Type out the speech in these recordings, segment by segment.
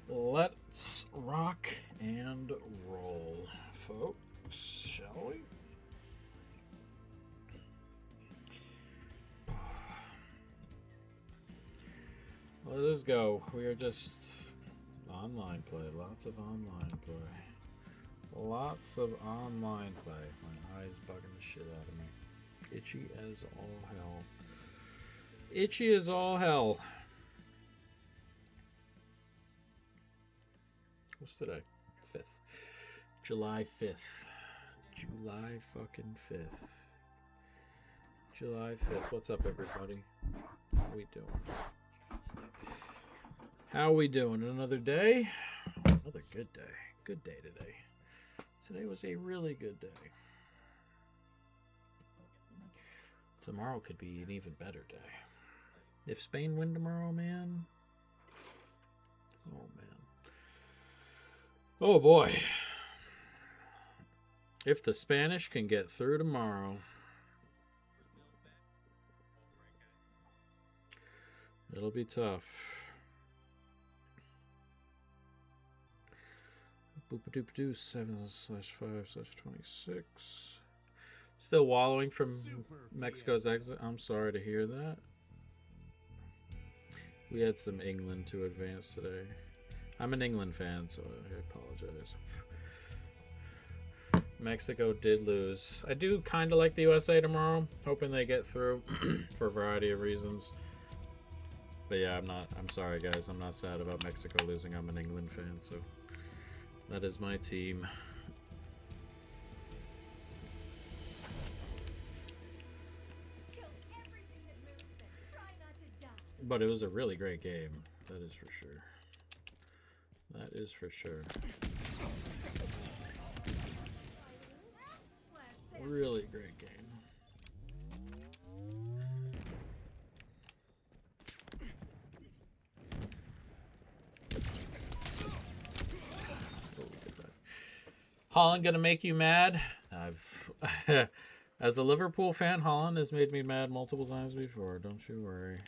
Let's rock and roll, folks, shall we? Let us go. We are just online play. Lots of online play. Lots of online play. My eyes bugging the shit out of me. Itchy as all hell. Itchy as all hell. What's today? 5th. July 5th. July fucking 5th. July 5th. What's up, everybody? How we doing? How we doing? Another day? Another good day. Good day today. Today was a really good day. Tomorrow could be an even better day. If Spain win tomorrow, man. Oh, man. Oh, boy. If the Spanish can get through tomorrow, it'll be tough. Boop-a-doop-a-doo, 7/5/26. Still wallowing from Mexico's exit. I'm sorry to hear that. We had some England to advance today. I'm an England fan, so I apologize. Mexico did lose. I do kind of like the USA tomorrow. Hoping they get through for a variety of reasons. But yeah, I'm sorry, guys. I'm not sad about Mexico losing. I'm an England fan, so that is my team. But it was a really great game. That is for sure. That is for sure. Really great game. Holland gonna make you mad? As a Liverpool fan, Holland has made me mad multiple times before. Don't you worry.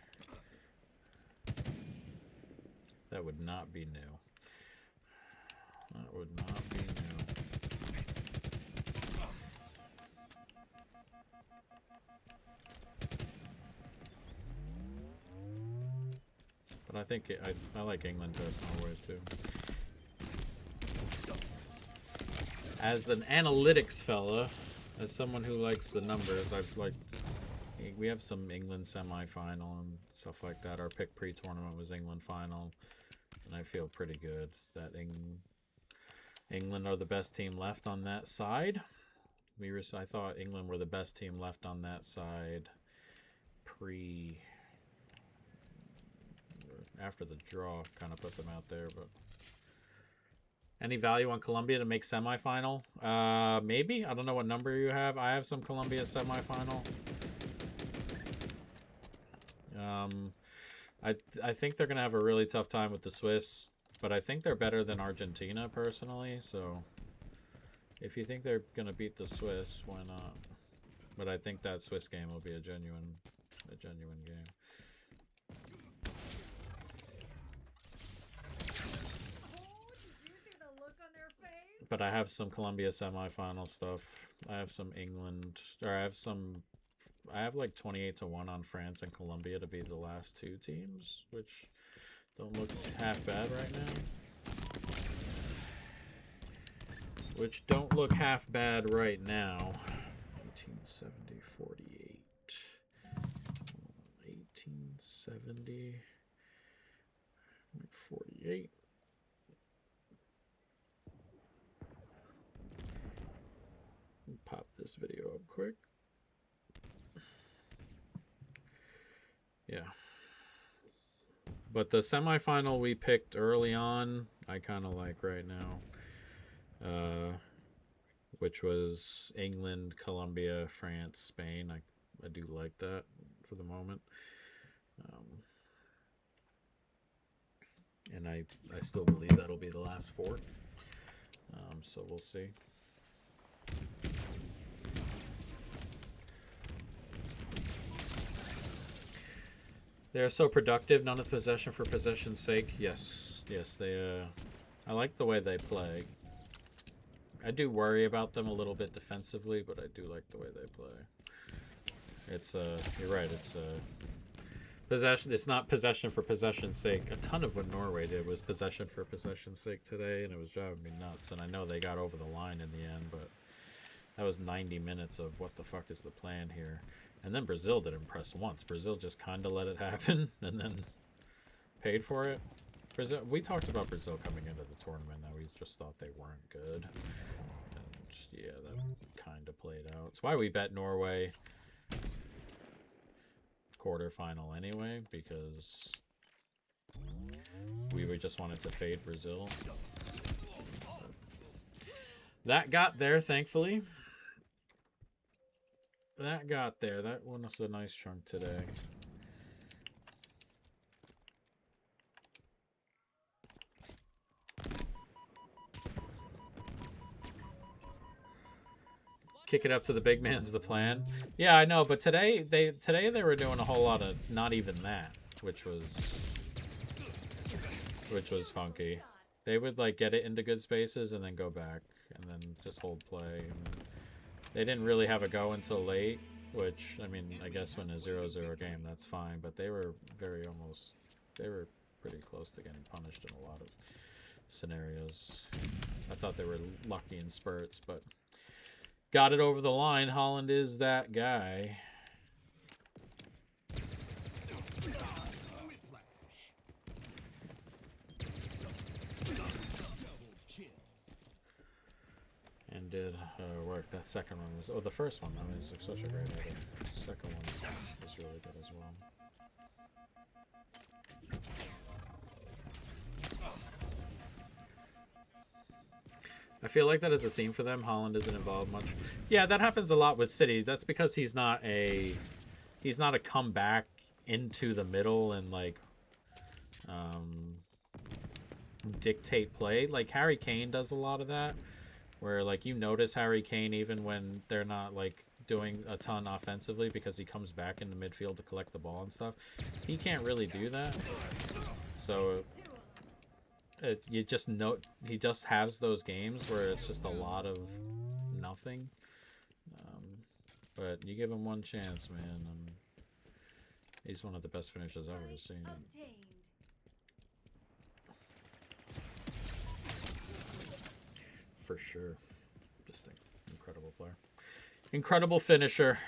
That would not be new. That would not be new. But I think I like England to Norway too. As an analytics fella, as someone who likes the numbers, we have some England semi-final and stuff like that. Our pick pre-tournament was England final, and I feel pretty good that England are the best team left on that side. I thought England were the best team left on that side after the draw, kind of put them out there. But any value on Colombia to make semifinal? Maybe. I don't know what number you have. I have some Colombia semifinal. I think they're gonna have a really tough time with the Swiss, but I think they're better than Argentina personally. So if you think they're gonna beat the Swiss, why not? But I think that Swiss game will be a genuine game. But I have some Colombia semifinal stuff. I have some England, or I have like 28-1 on France and Colombia to be the last two teams, which don't look half bad right now. 1870, 48. 1870, 48. Pop this video up quick. Yeah. But the semifinal we picked early on, I kind of like right now. Which was England, Colombia, France, Spain. I do like that for the moment. And I still believe that'll be the last four. So we'll see. They're so productive, none of possession for possession's sake. Yes, yes, they, I like the way they play. I do worry about them a little bit defensively, but I do like the way they play. It's, you're right, it's, possession, it's not possession for possession's sake. A ton of what Norway did was possession for possession's sake today, and it was driving me nuts. And I know they got over the line in the end, but that was 90 minutes of what the fuck is the plan here. And then Brazil didn't press once. Brazil just kind of let it happen and then paid for it. Brazil, we talked about Brazil coming into the tournament. Now we just thought they weren't good. And yeah, that kind of played out. It's why we bet Norway quarterfinal anyway, because we just wanted to fade Brazil. That got there, thankfully. That got there. That one was a nice chunk today. Kick it up to the big man's the plan. Yeah, I know, but today they were doing a whole lot of not even that, which was funky. They would like get it into good spaces and then go back and then just hold play. And they didn't really have a go until late, which, I mean, I guess when a 0-0 game, that's fine. But they were they were pretty close to getting punished in a lot of scenarios. I thought they were lucky in spurts, but got it over the line. Holland is that guy. And did work. That second one was... Oh, the first one, that was such a great idea. The second one was really good as well. I feel like that is a theme for them. Holland isn't involved much. Yeah, that happens a lot with City. That's because he's not a comeback into the middle and like dictate play. Like Harry Kane does a lot of that, where like you notice Harry Kane even when they're not like doing a ton offensively because he comes back into midfield to collect the ball and stuff. He can't really do that. So you just know he just has those games where it's just a lot of nothing. But you give him one chance, man. He's one of the best finishers I've ever seen. For sure. Just an incredible player. Incredible finisher.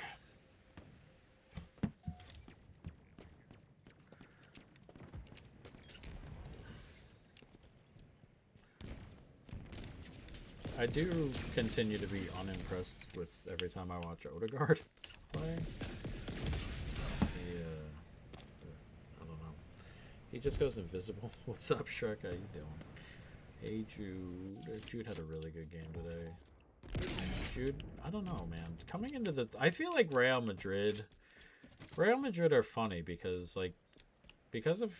I do continue to be unimpressed with every time I watch Odegaard play. I don't know. He just goes invisible. What's up, Shrek? How you doing? Hey, Jude. Jude had a really good game today. Jude, I don't know, man. Coming into the... I feel like Real Madrid are funny because of...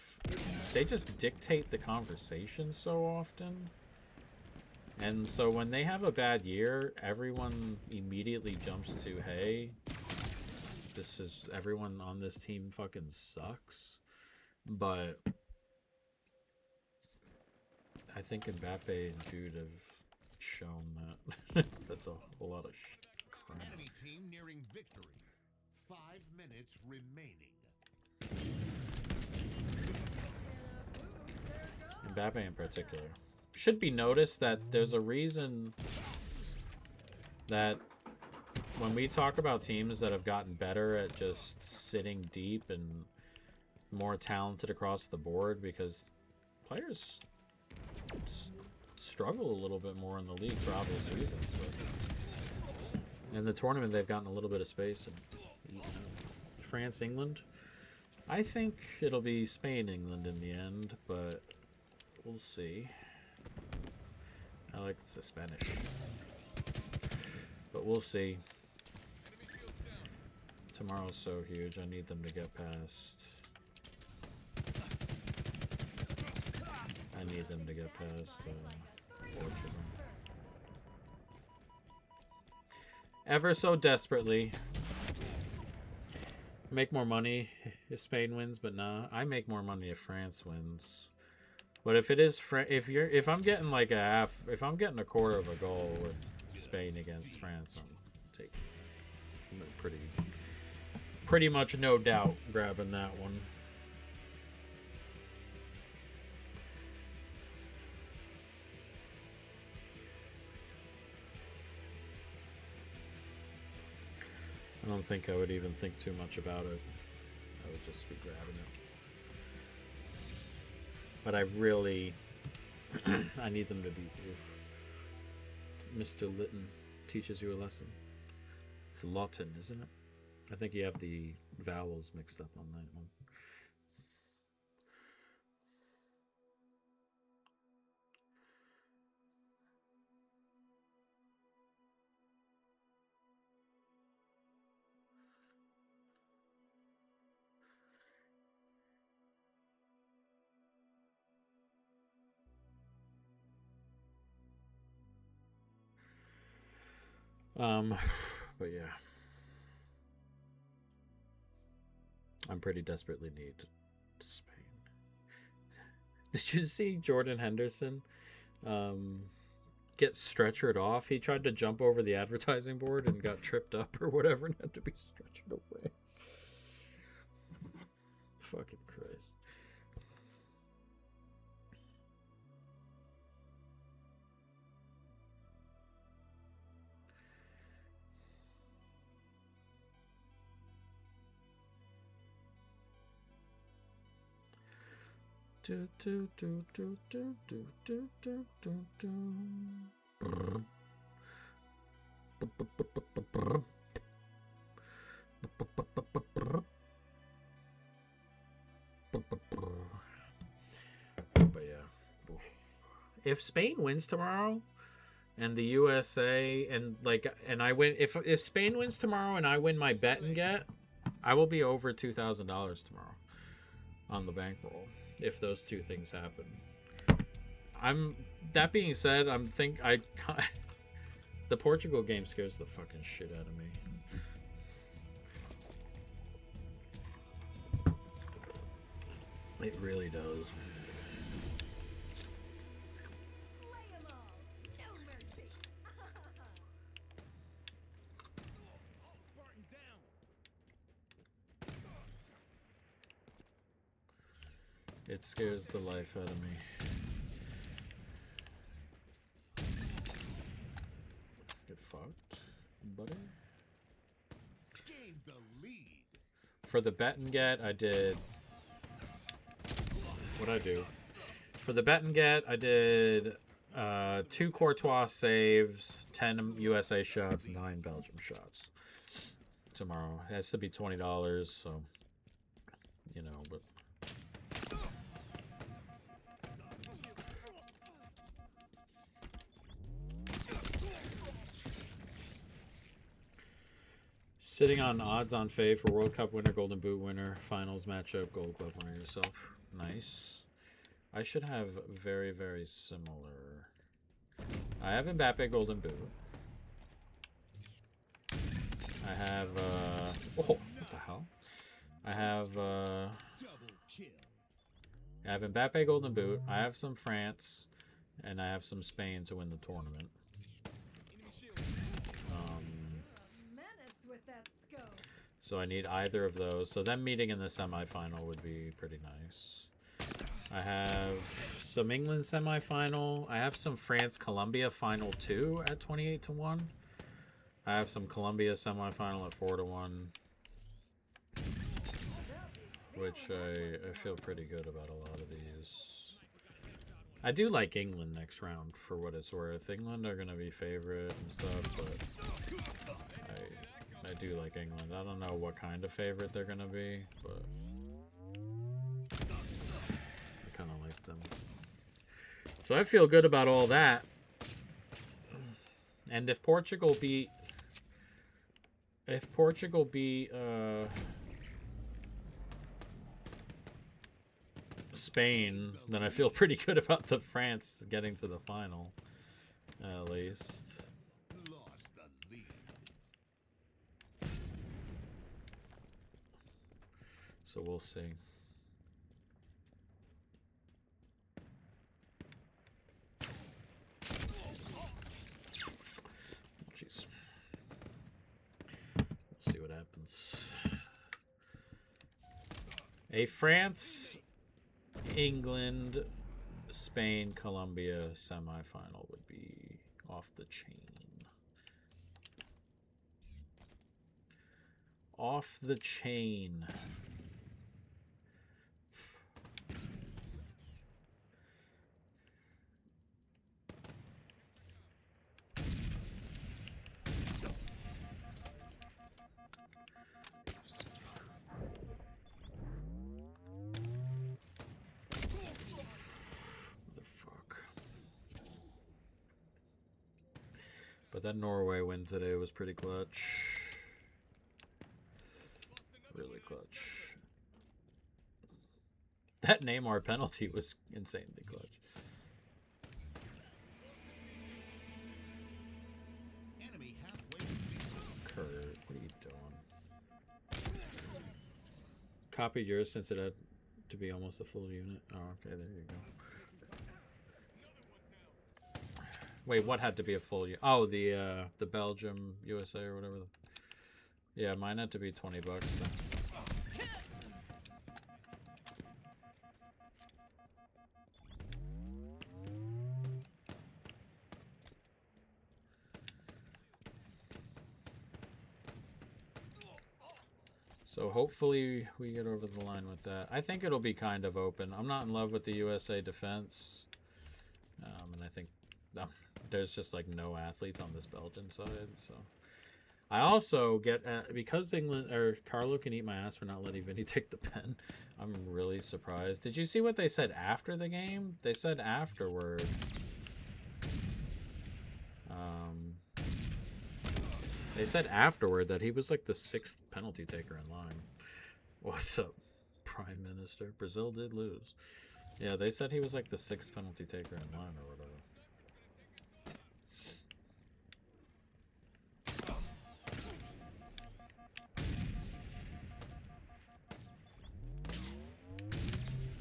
They just dictate the conversation so often. And so when they have a bad year, everyone immediately jumps to, hey, everyone on this team fucking sucks. But I think Mbappe and Jude have shown that. That's a whole lot of crap. Enemy team nearing victory. 5 minutes remaining. Mbappe in particular. Should be noticed that there's a reason that when we talk about teams that have gotten better at just sitting deep and more talented across the board, because players struggle a little bit more in the league for obvious reasons. But in the tournament, they've gotten a little bit of space. And France, England. I think it'll be Spain, England in the end, but we'll see. I like the Spanish, but we'll see. Tomorrow's so huge. I need them to get past. I need them to get past Portugal. Ever so desperately. Make more money if Spain wins, but nah, I make more money if France wins. But if it is if I'm getting like if I'm getting a quarter of a goal with Spain against France, I'm taking pretty much no doubt grabbing that one. I don't think I would even think too much about it. I would just be grabbing it. But I really, I need them to beat you. Mr. Litton teaches you a lesson. It's Lawton, isn't it? I think you have the vowels mixed up on that one. But yeah. I'm pretty desperately need Spain. Did you see Jordan Henderson get stretchered off? He tried to jump over the advertising board and got tripped up or whatever and had to be stretchered away. Fucking Christ. Do do do do do do do do do do. But yeah, if Spain wins tomorrow, and the USA and I win, if Spain wins tomorrow and I win my bet and get, I will be over $2,000 tomorrow on the bankroll if those two things happen. That being said, the Portugal game scares the fucking shit out of me. It really does. It scares the life out of me. Get fucked, buddy. Gained the lead. For the bet and get, I did. What'd I do? For the bet and get, I did 2 Courtois saves, 10 USA shots, 9 Belgium shots. Tomorrow it has to be $20, so you know, but. Sitting on odds on fave for World Cup winner, Golden Boot winner, finals matchup, Gold Glove winner yourself. Nice. I should have very, very similar. I have Mbappe Golden Boot. I have, oh, what the hell? I have Mbappe Golden Boot. I have some France, and I have some Spain to win the tournament. So I need either of those. So them meeting in the semifinal would be pretty nice. I have some England semifinal. I have some France-Colombia final 2 at 28-1. I have some Colombia semifinal at 4-1. Which I feel pretty good about a lot of these. I do like England next round for what it's worth. England are going to be favorite and stuff, but I do like England. I don't know what kind of favorite they're going to be, but I kind of like them. So I feel good about all that. And if Portugal beat Spain, then I feel pretty good about the France getting to the final, at least. So we'll see. Jeez. We'll see what happens. A France, England, Spain, Colombia semifinal would be off the chain. Off the chain. But that Norway win today was pretty clutch. Really clutch. That Neymar penalty was insanely clutch. Kurt, what are you doing? Copied yours since it had to be almost a full unit. Oh, okay, there you go. Wait, what had to be a full unit? Oh, the Belgium, USA, or whatever. Yeah, mine had to be $20. So. So hopefully we get over the line with that. I think it'll be kind of open. I'm not in love with the USA defense. And I think there's just like no athletes on this Belgian side. So I also get, because England, or Carlo can eat my ass for not letting Vinny take the pen. I'm really surprised. Did you see what they said after the game? They said afterward. They said afterward that he was like the 6th penalty taker in line. What's up, Prime Minister? Brazil did lose. Yeah, they said he was like the 6th penalty taker in line or whatever.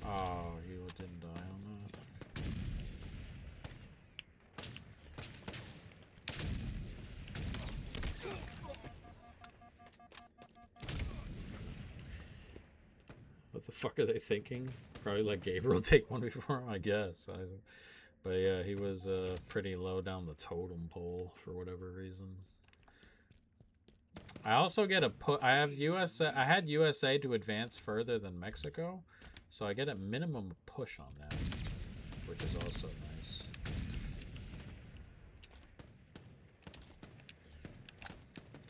Oh, he didn't die on that. What the fuck are they thinking? Probably let Gabriel take one before him, I guess. But yeah, he was pretty low down the totem pole for whatever reason. I also get a put. I have USA. I had USA to advance further than Mexico, so I get a minimum push on that, which is also nice.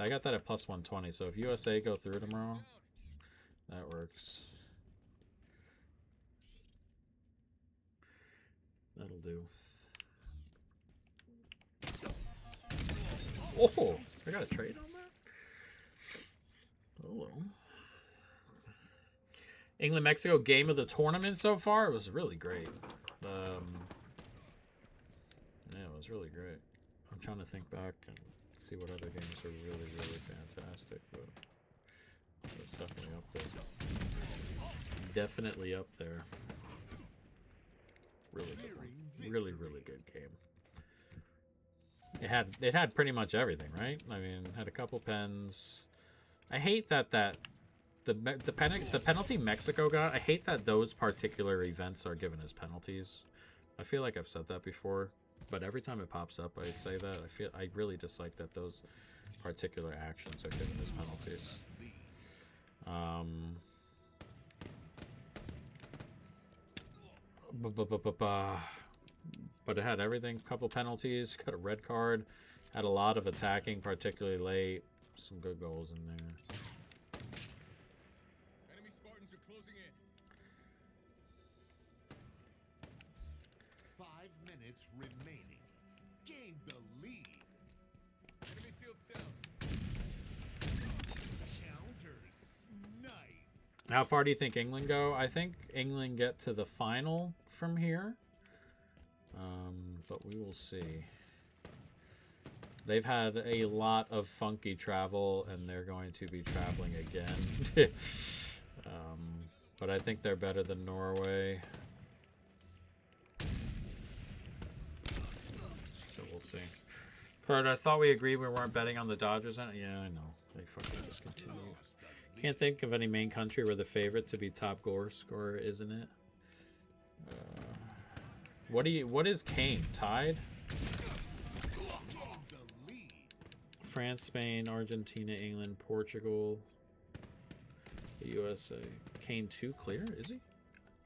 I got that at plus 120, so if USA go through tomorrow, that works. That'll do. Oh, I got a trade on that? Hello. England-Mexico game of the tournament so far? It was really great. Yeah, it was really great. I'm trying to think back and see what other games are really, really fantastic, but it's definitely up there. Definitely up there. Really good one. Really, really good game. It had pretty much everything, right? I mean, it had a couple pens. I hate that the penalty Mexico got. I hate that those particular events are given as penalties. I feel like I've said that before, but every time it pops up, I say that. I really dislike that those particular actions are given as penalties. But it had everything. Couple penalties, got a red card, had a lot of attacking, particularly late. Some good goals in there. Enemy Spartans are closing in. 5 minutes remaining. Gain the lead. Enemy shields down. Counters snipe. How far do you think England go? I think England get to the final from here. But we will see. They've had a lot of funky travel, and they're going to be traveling again. But I think they're better than Norway. So we'll see. Kurt, I thought we agreed we weren't betting on the Dodgers. Yeah, I know. They fucking just continue. Can't think of any main country where the favorite to be top goal scorer, isn't it? What is Kane? Tied? France, Spain, Argentina, England, Portugal, the USA. Kane 2 clear, is he?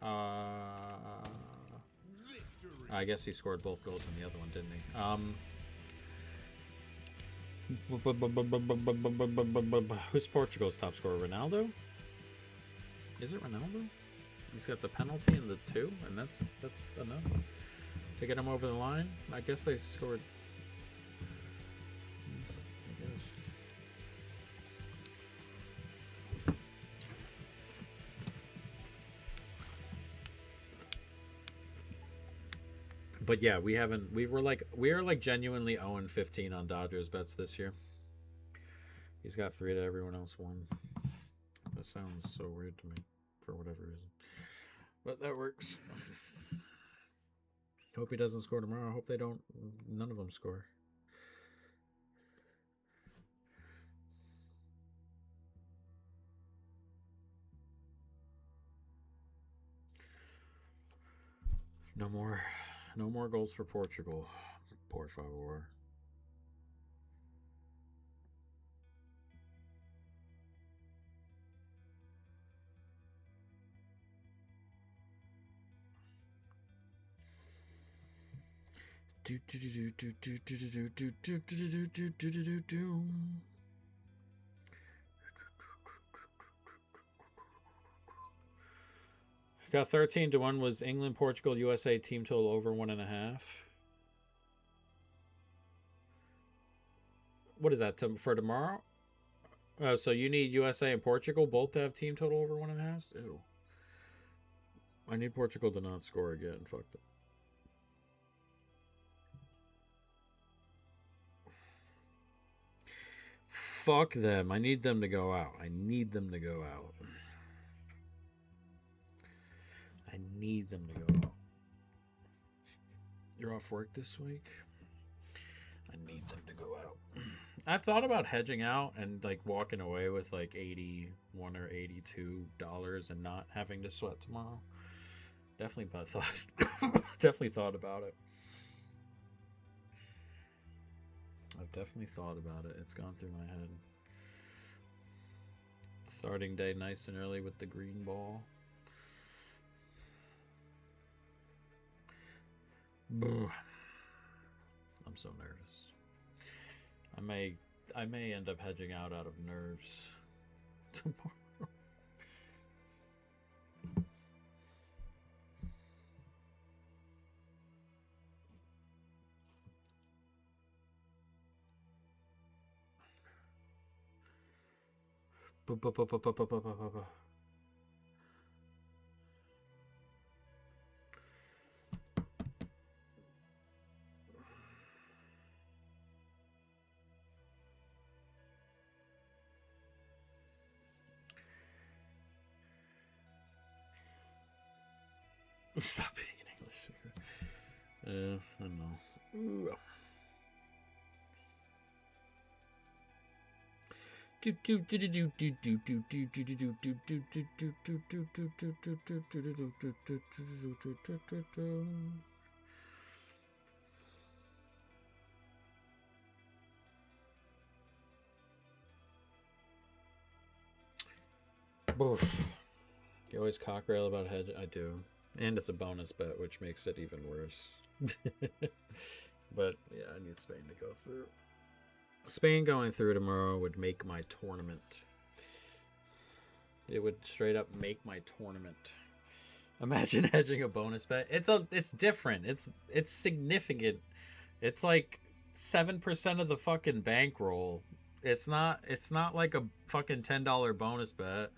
I guess he scored both goals in the other one, didn't he? Who's Portugal's top scorer? Ronaldo? Is it Ronaldo? He's got the penalty and the 2, and that's enough to get him over the line. I guess they scored. I guess. But yeah, we are like genuinely 0-15 on Dodgers bets this year. He's got 3 to everyone else 1. That sounds so weird to me for whatever reason. But that works. Hope he doesn't score tomorrow. I hope none of them score. No more goals for Portugal. Por favor. Got 13-1 was England, Portugal, USA team total over 1.5. What is that for tomorrow? So you need USA and Portugal both to have team total over 1.5. Ew. I need Portugal to not score again. Fuck them. Fuck them. I need them to go out. I need them to go out. I need them to go out. You're off work this week? I need them to go out. I've thought about hedging out and like walking away with like $81 or $82 and not having to sweat tomorrow. Definitely thought about it. I've definitely thought about it. It's gone through my head. Starting day nice and early with the green ball. I'm so nervous. I may end up hedging out of nerves tomorrow. Stop being English. I don't know. Ooh. Oof. You always cock rail about hedge. I do. And it's a bonus bet, which makes it even worse. But yeah, I need Spain to go through. Spain going through tomorrow would make my tournament. It would straight up make my tournament. Imagine hedging a bonus bet. It's different. It's significant. It's like 7% of the fucking bankroll. It's not like a fucking $10 bonus bet.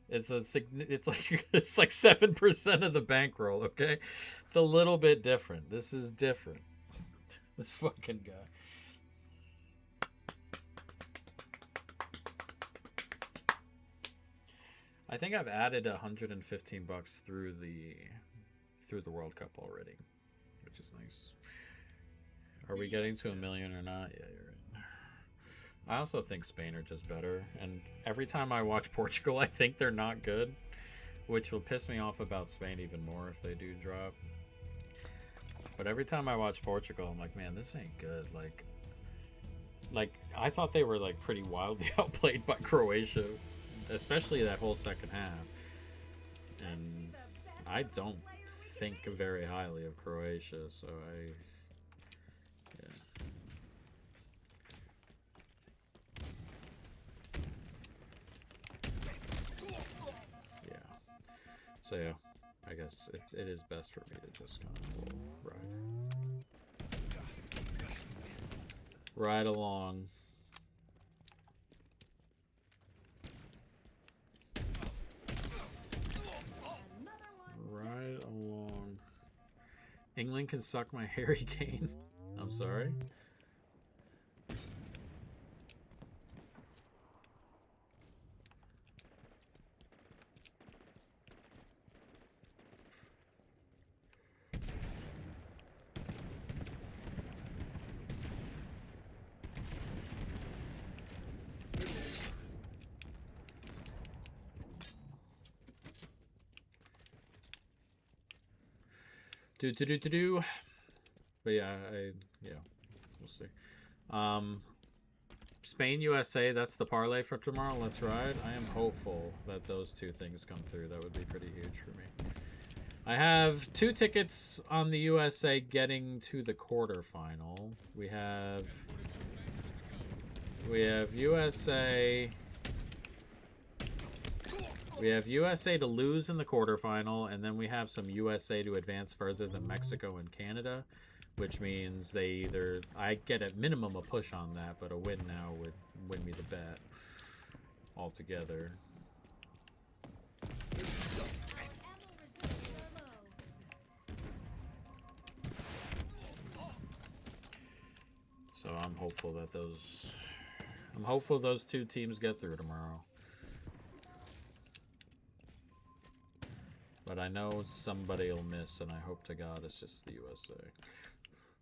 It's like 7% of the bankroll, okay? It's a little bit different. This is different. This fucking guy. I think I've added $115 through the World Cup already, which is nice. Are we getting to 1 million or not? Yeah, you're right. I also think Spain are just better, and every time I watch Portugal, I think they're not good, which will piss me off about Spain even more if they do drop. But every time I watch Portugal, I'm like, man, this ain't good. Like I thought they were like pretty wildly outplayed by Croatia, especially that whole second half. And I don't think very highly of Croatia, so yeah. So yeah, I guess it is best for me to just kind of ride along. Right along. England can suck my Harry Kane. I'm sorry. Do. But yeah, we'll see. Spain, USA, that's the parlay for tomorrow. Let's ride. I am hopeful that those two things come through. That would be pretty huge for me. I have 2 tickets on the USA getting to the quarterfinal. We have USA. We have USA to lose in the quarterfinal, and then we have some USA to advance further than Mexico and Canada, which means I get at minimum a push on that, but a win now would win me the bet altogether. So I'm hopeful that those 2 teams get through tomorrow. But I know somebody will miss, and I hope to God it's just the USA.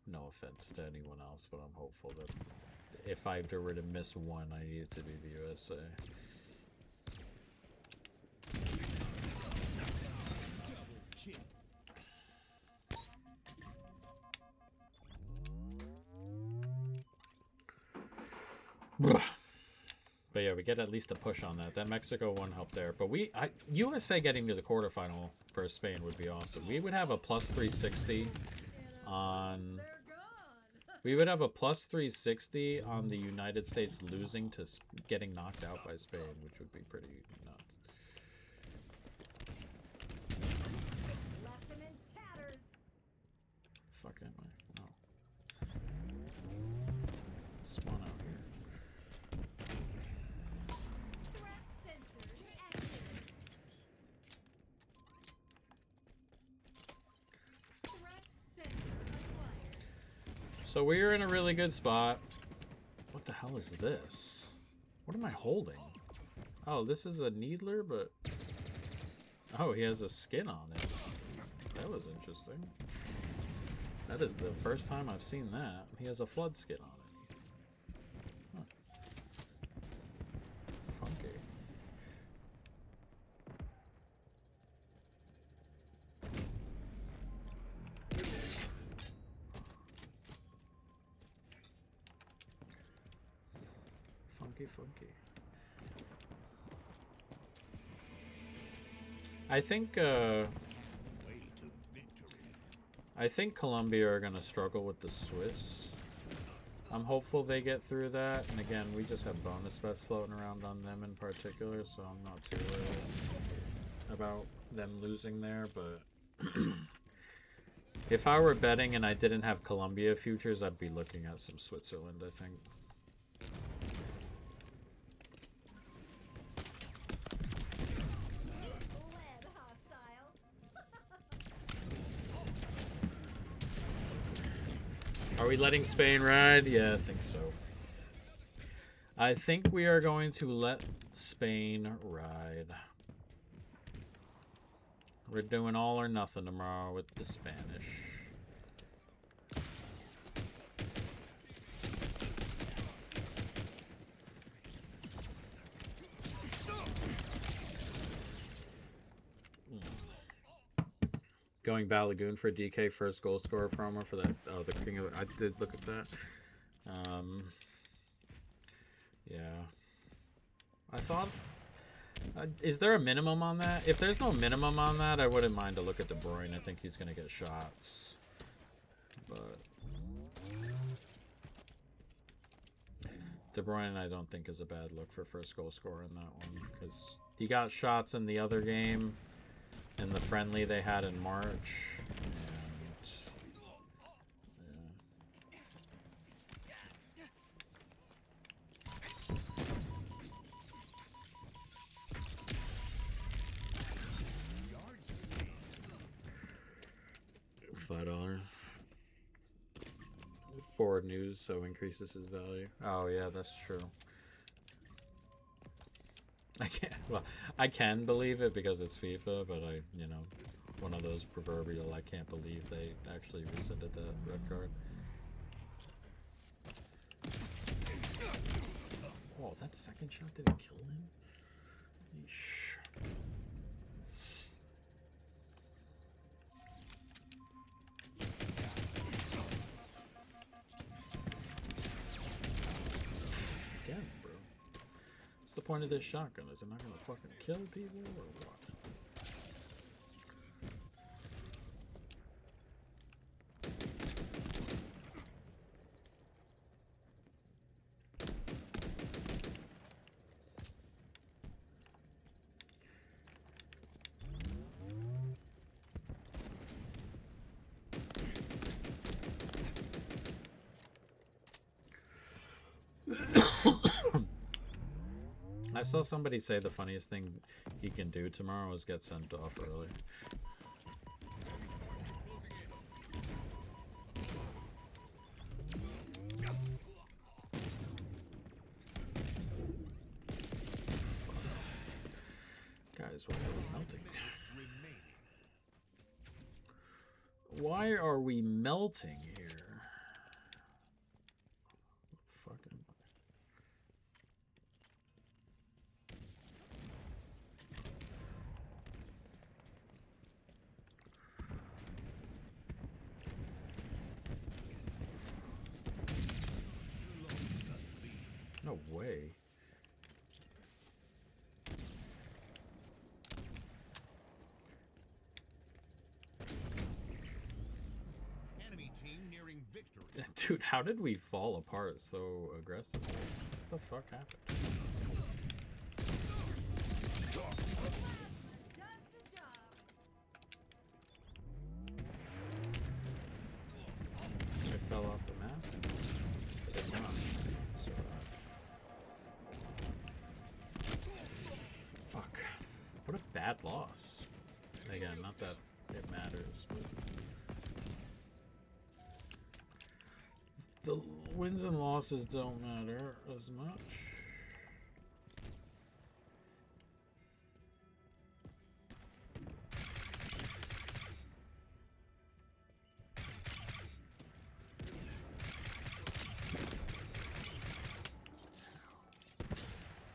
No offense to anyone else, but I'm hopeful that if I were to miss one, I need it to be the USA. But yeah, we get at least a push on that. That Mexico one helped there. But USA getting to the quarterfinal for Spain would be awesome. We would have a plus 360 on... We would have a plus 360 on the United States losing to getting knocked out by Spain, which would be pretty nuts. Left him in tatters. Fuck am I? No. Spawn out here. Threat sensor active. Threat sensor acquired. So we're in a really good spot. What the hell is this? What am I holding? Oh, this is a needler, but... Oh, he has a skin on it. That was interesting. That is the first time I've seen that. He has a flood skin on it. Huh. Funky. Funky. I think Colombia are going to struggle with the Swiss. I'm hopeful they get through that. And again, we just have bonus bets floating around on them in particular, so I'm not too worried about them losing there. But if I were betting and I didn't have Colombia futures, I'd be looking at some Switzerland, I think. Lead hostile. Are we letting Spain ride? Yeah, I think so. I think we are going to let Spain ride. We're doing all or nothing tomorrow with the Spanish. Going Balagoon for DK first goal scorer promo for that. Oh, the King of. I did look at that. Yeah. I thought. Is there a minimum on that? If there's no minimum on that, I wouldn't mind to look at De Bruyne. I think he's gonna get shots. But De Bruyne, I don't think is a bad look for first goal scorer in that one because he got shots in the other game. In the friendly they had in March. And, yeah. $5. Forward news, so increases his value. Oh yeah, that's true. I can't. Well, I can believe it because it's FIFA, but you know, one of those proverbial. I can't believe they actually rescinded that red card. Oh, that second shot didn't kill him. Yeesh. Again, bro. What's the point of this shotgun? Is it not gonna fucking kill people or what? I saw somebody say the funniest thing he can do tomorrow is get sent off early. Guys, why are we melting? Why are we melting here? Fucking. No way. Enemy team nearing victory. Dude, how did we fall apart so aggressively? What the fuck happened? Does the job. I fell off the map? I did not. So, fuck. What a bad loss. Again, not that it matters, but... The wins and losses don't matter as much.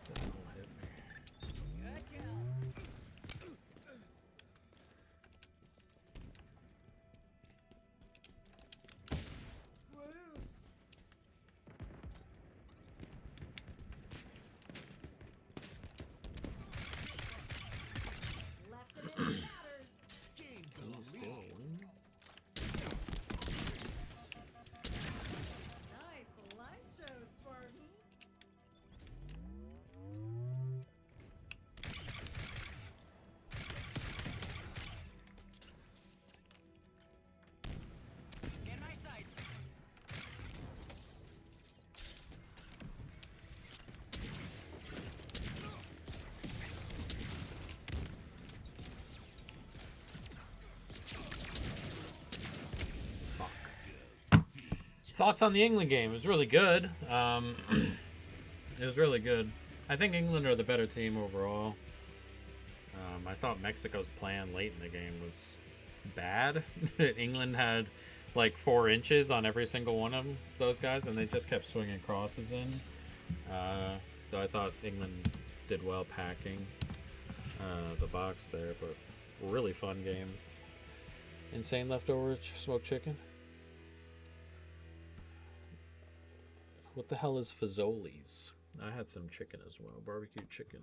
The hell hit me? Left him in tatters. Game Can we still win? Nice light show, Spartan. In my sights. Fuck. Thoughts on the England game? It was really good. It was really good. I think England are the better team overall. I thought Mexico's plan late in the game was bad. England had like 4 inches on every single one of those guys, and they just kept swinging crosses in. So I thought England did well packing the box there, but really fun game. Insane leftover smoked chicken. What the hell is Fazoli's? I had some chicken as well, barbecue chicken.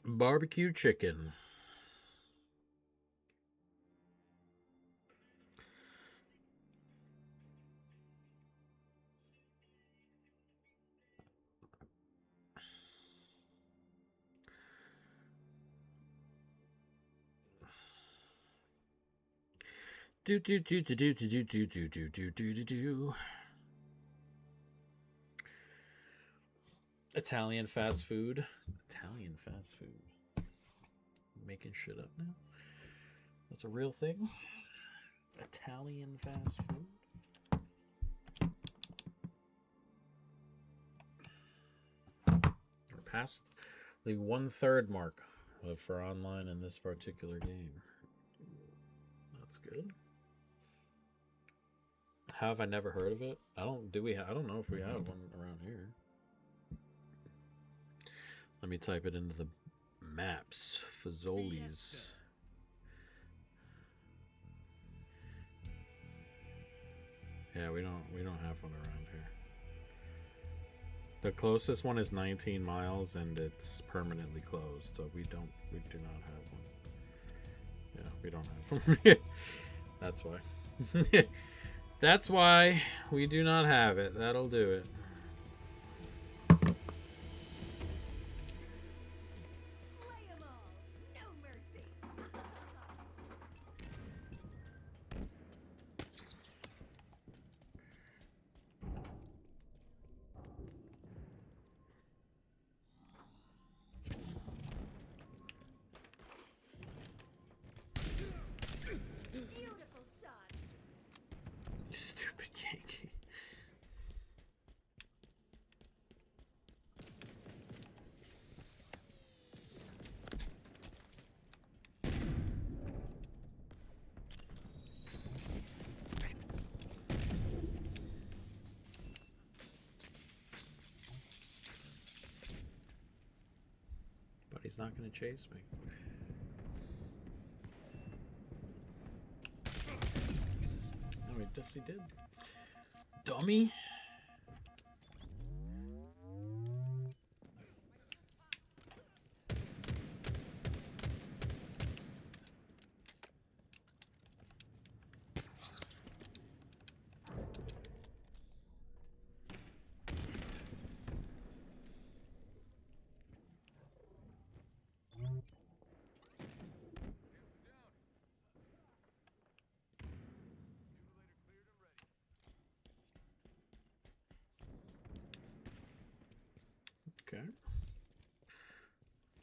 Barbecue chicken. Do do do do do do do do do do do do do. Italian fast food. Italian fast food. Making shit up now. That's a real thing. Italian fast food. We're past the 1/3 mark for online in this particular game. That's good. How have I never heard of it? I don't know if we have one around here. Let me type it into the maps. Fazoli's. Yeah, we don't have one around here. The closest one is 19 miles and it's permanently closed, so we do not have one. Yeah, we don't have one. That's why. That's why we do not have it. That'll do it. Slay 'em all. No mercy. Beautiful shot. You stupid Yankee. But he's not going to chase me. Oh, he did. Dummy. Okay.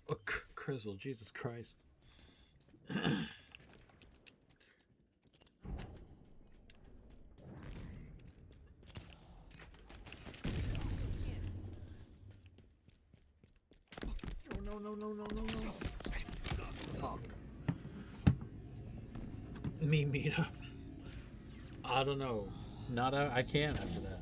Look, Crizzle, Jesus Christ. No. Fuck. Me meet up. I don't know. I can't after that.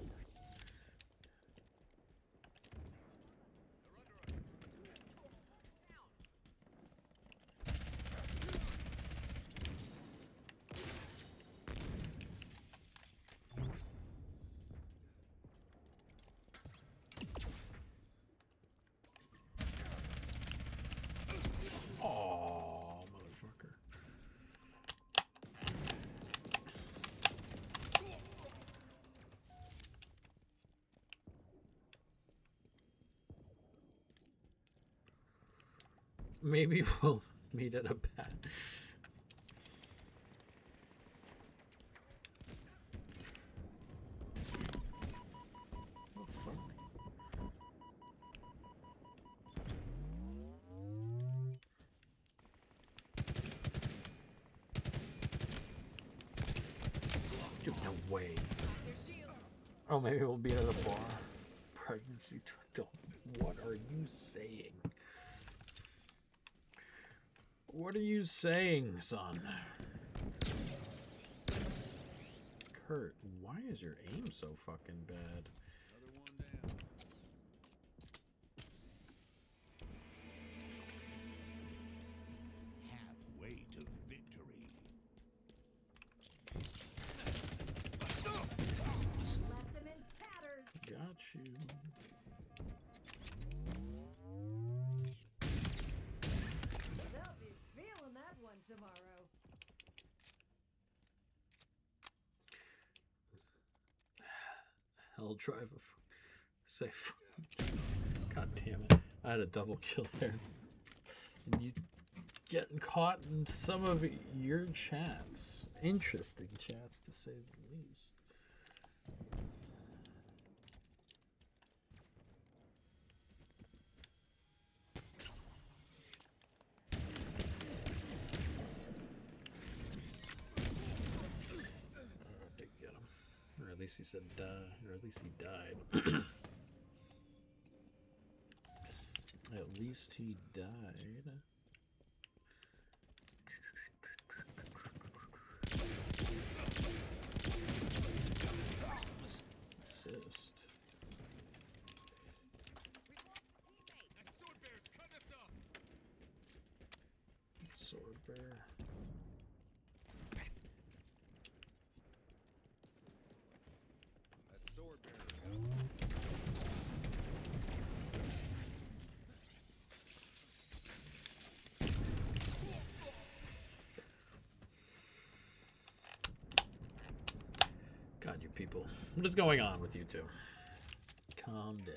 Oh, motherfucker. Maybe we'll meet at a bat. Oh, fuck. Wait. Oh, maybe we'll be at a bar. Pregnancy to adult. What are you saying? What are you saying, son? Kurt, why is your aim so fucking bad? Another one down. Halfway to victory. Left him in tatters. Got you. They'll be feeling that one tomorrow. Hell drive a safe. God damn it. I had a double kill there. And you getting caught in some of your chats. Interesting chats, to say the least. Did get him. Or at least he said die. Or at least he died. At least he died. Assist. That sword bear's cutting us off. Sword bear. That sword bear. God, you people. What is going on with you two? Calm down.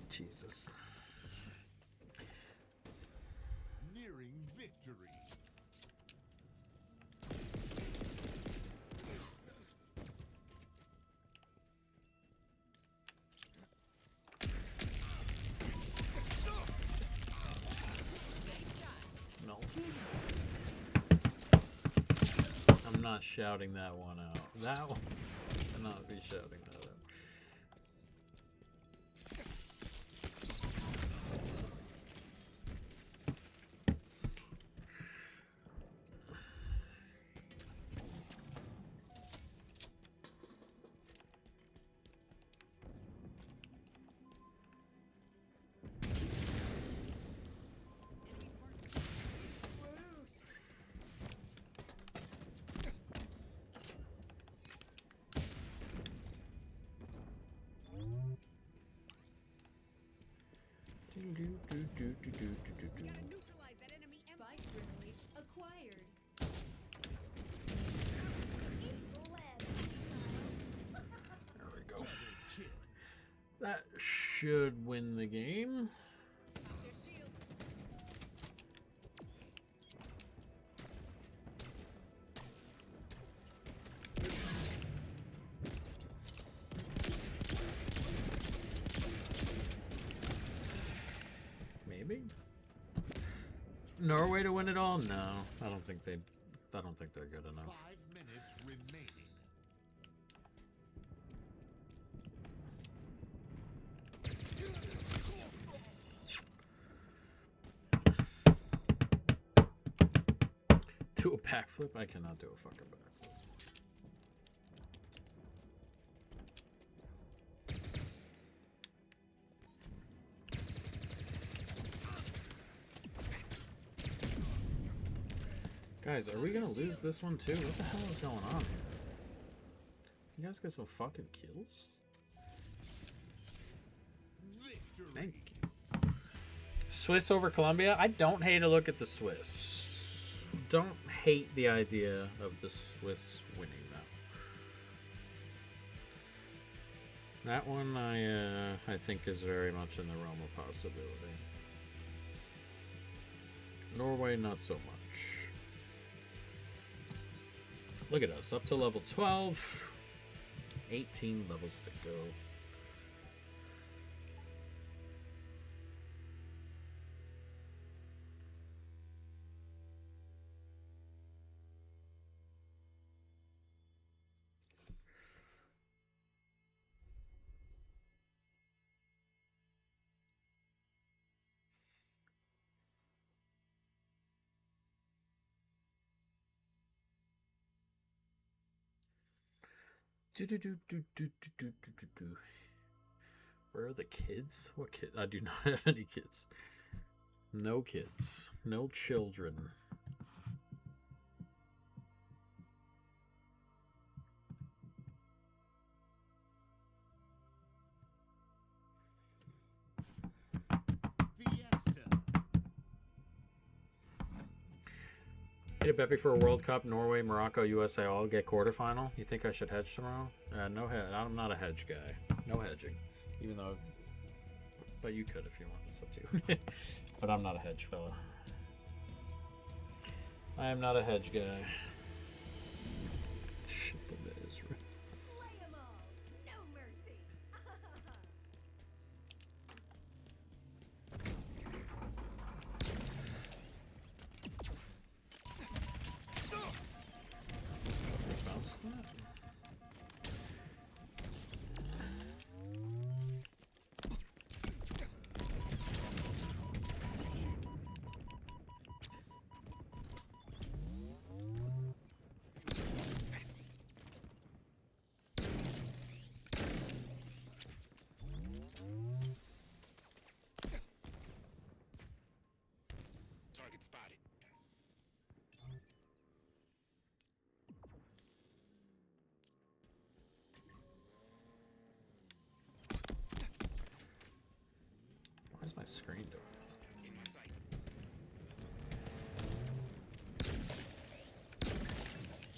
Jesus. Nearing victory. Melted? I'm not shouting that one out. That one. I'm not be shouting that out. Neutralize that enemy. Spike privilege acquired. There we go. That should win the game. Maybe. Norway to win it all? No, I don't think they. I don't think they're good enough. 5 minutes remaining. Do a backflip? I cannot do a fucking backflip. Guys, are we gonna lose this one too? What the hell is going on here? You guys get some fucking kills? Victory. Thank you. Swiss over Colombia? I don't hate a look at the Swiss. Don't hate the idea of the Swiss winning, though. That one I think is very much in the realm of possibility. Norway, not so much. Look at us, up to level 12. 18 levels to go. Where are the kids? What kid? I do not have any kids. No kids. No children. Fiesta. Hit a bet before a World Cup. Norway, Morocco, USA all get quarterfinal. You think I should hedge tomorrow? No hedge. I'm not a hedge guy. No hedging. Even though, but you could if you want. It's up to you. But I'm not a hedge fella. I am not a hedge guy. Shit, the Israel. Slay 'em all, no mercy. Bounce that. Target spotted. Why is my screen doing In my sights.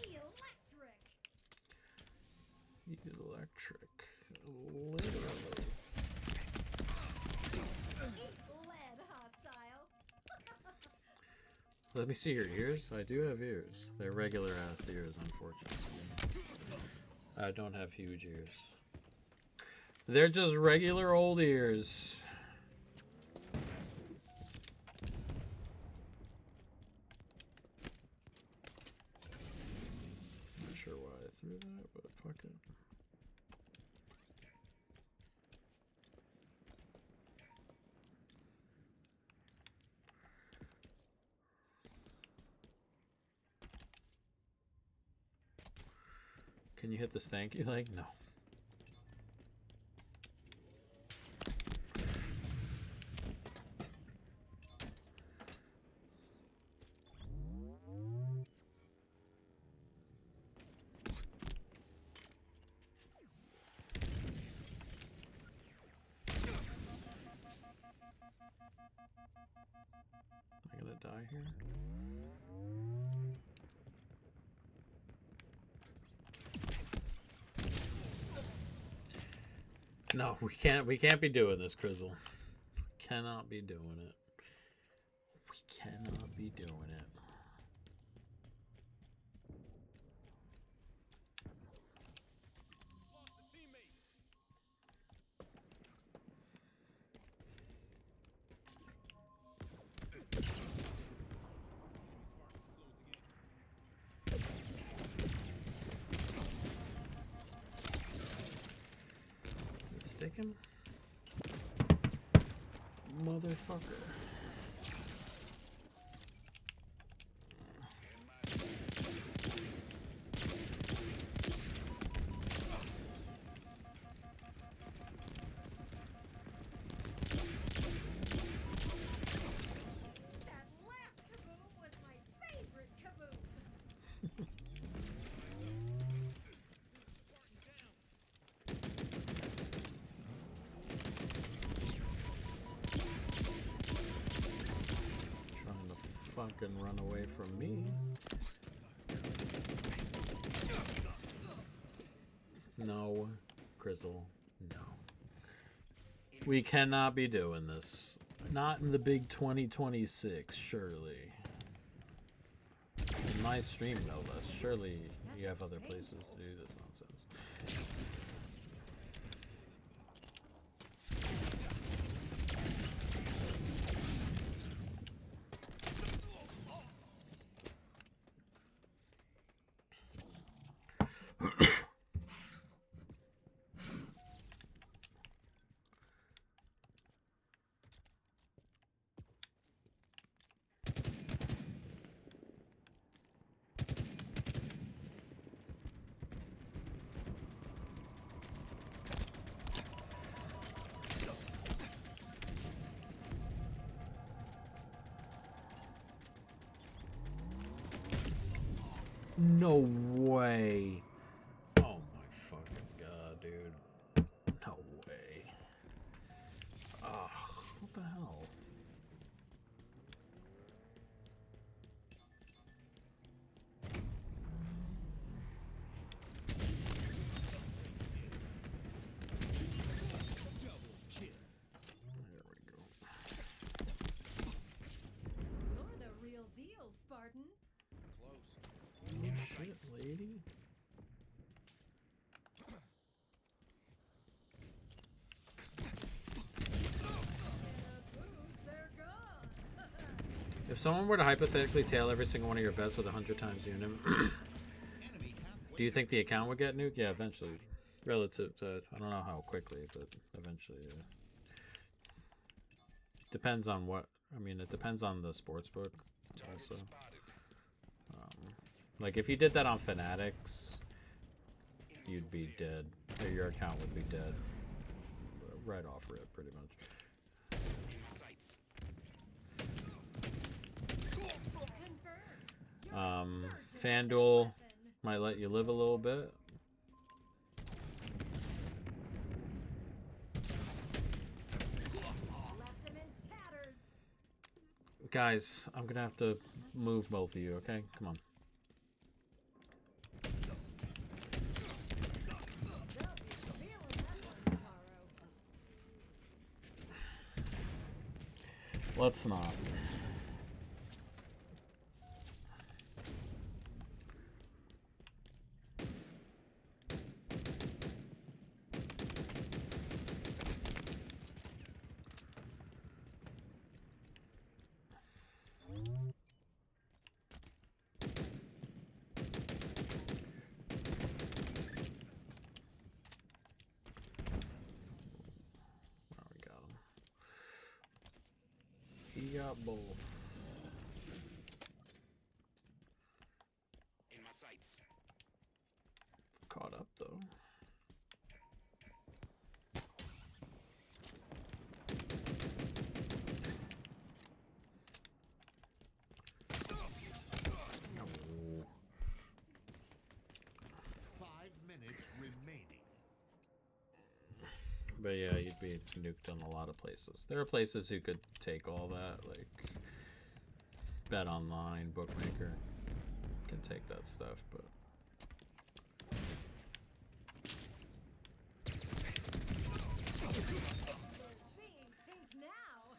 Electric. electric? Literally. Lead hostile. Let me see your ears. I do have ears. They're regular ass ears, unfortunately. I don't have huge ears. They're just regular old ears. Not sure why I threw that, but fuck it. Can you hit the stanky leg? No. Am I gonna die here? No, we can't be doing this, Crizzle. Cannot be doing it. We cannot be doing it. Lost a teammate. Stick him? Motherfucker. That last kaboom was my favorite kaboom. Trying to fucking run away from me. No, Crizzle, no. We cannot be doing this. Not in the big 2026, surely. In my stream, no less. Surely you have other places to do this nonsense. No way. Oh my fucking god, dude. No way. Ah, what the hell? Double kill. There we go. You're the real deal, Spartan. Oh shit, lady. They're gone. If someone were to hypothetically tail every single one of your bets with 100 times unit, Enemy halfway. do you think the account would get nuked? Yeah, eventually. Relative to, I don't know how quickly, but eventually, yeah. Depends on what, I mean, it depends on the sportsbook also. Like, if you did that on Fanatics, you'd be dead. Or your account would be dead. Right off rip, pretty much. Confirmed. FanDuel might let you live a little bit. Left him in tatters. Guys, I'm gonna have to move both of you, okay? Come on. They'll be feeling that one tomorrow. Let's not. Oh, we got him. He got both. In my sights. Caught up though. No. 5 minutes remaining. But yeah, you'd be nuked on a lot of places. There are places who could take all that, like Bet Online, Bookmaker can take that stuff, but They're seeing pink now.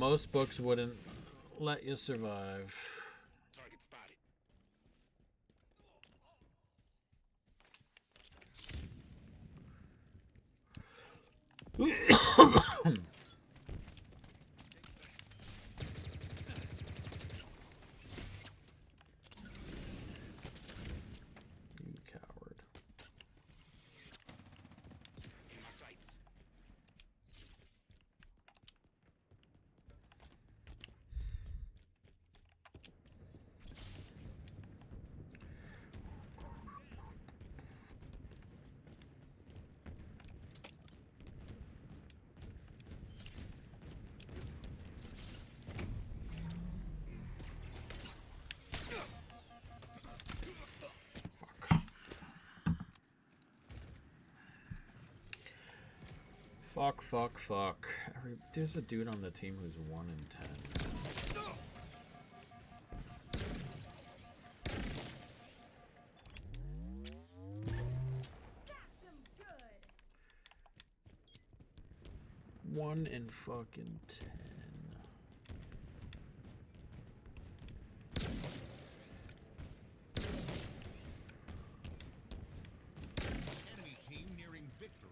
most books wouldn't let you survive. Target spotted. You coward. In my sights. Fuck. There's a dude on the team who's 1 in 10. 1 in fucking 10. Enemy team nearing victory.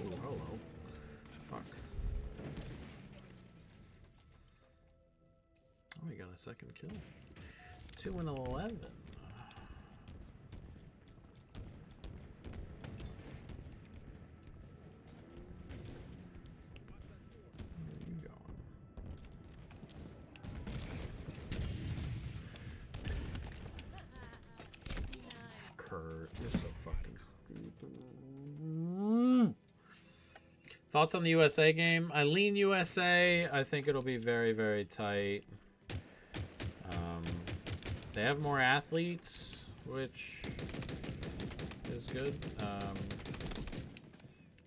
Oh, hello. Fuck. Oh, we got a second kill. 2 and 11. Where are you going? Kurt, you're so fucking stupid. Thoughts on the USA game? I lean USA. I think it'll be very, very tight. They have more athletes, which is good.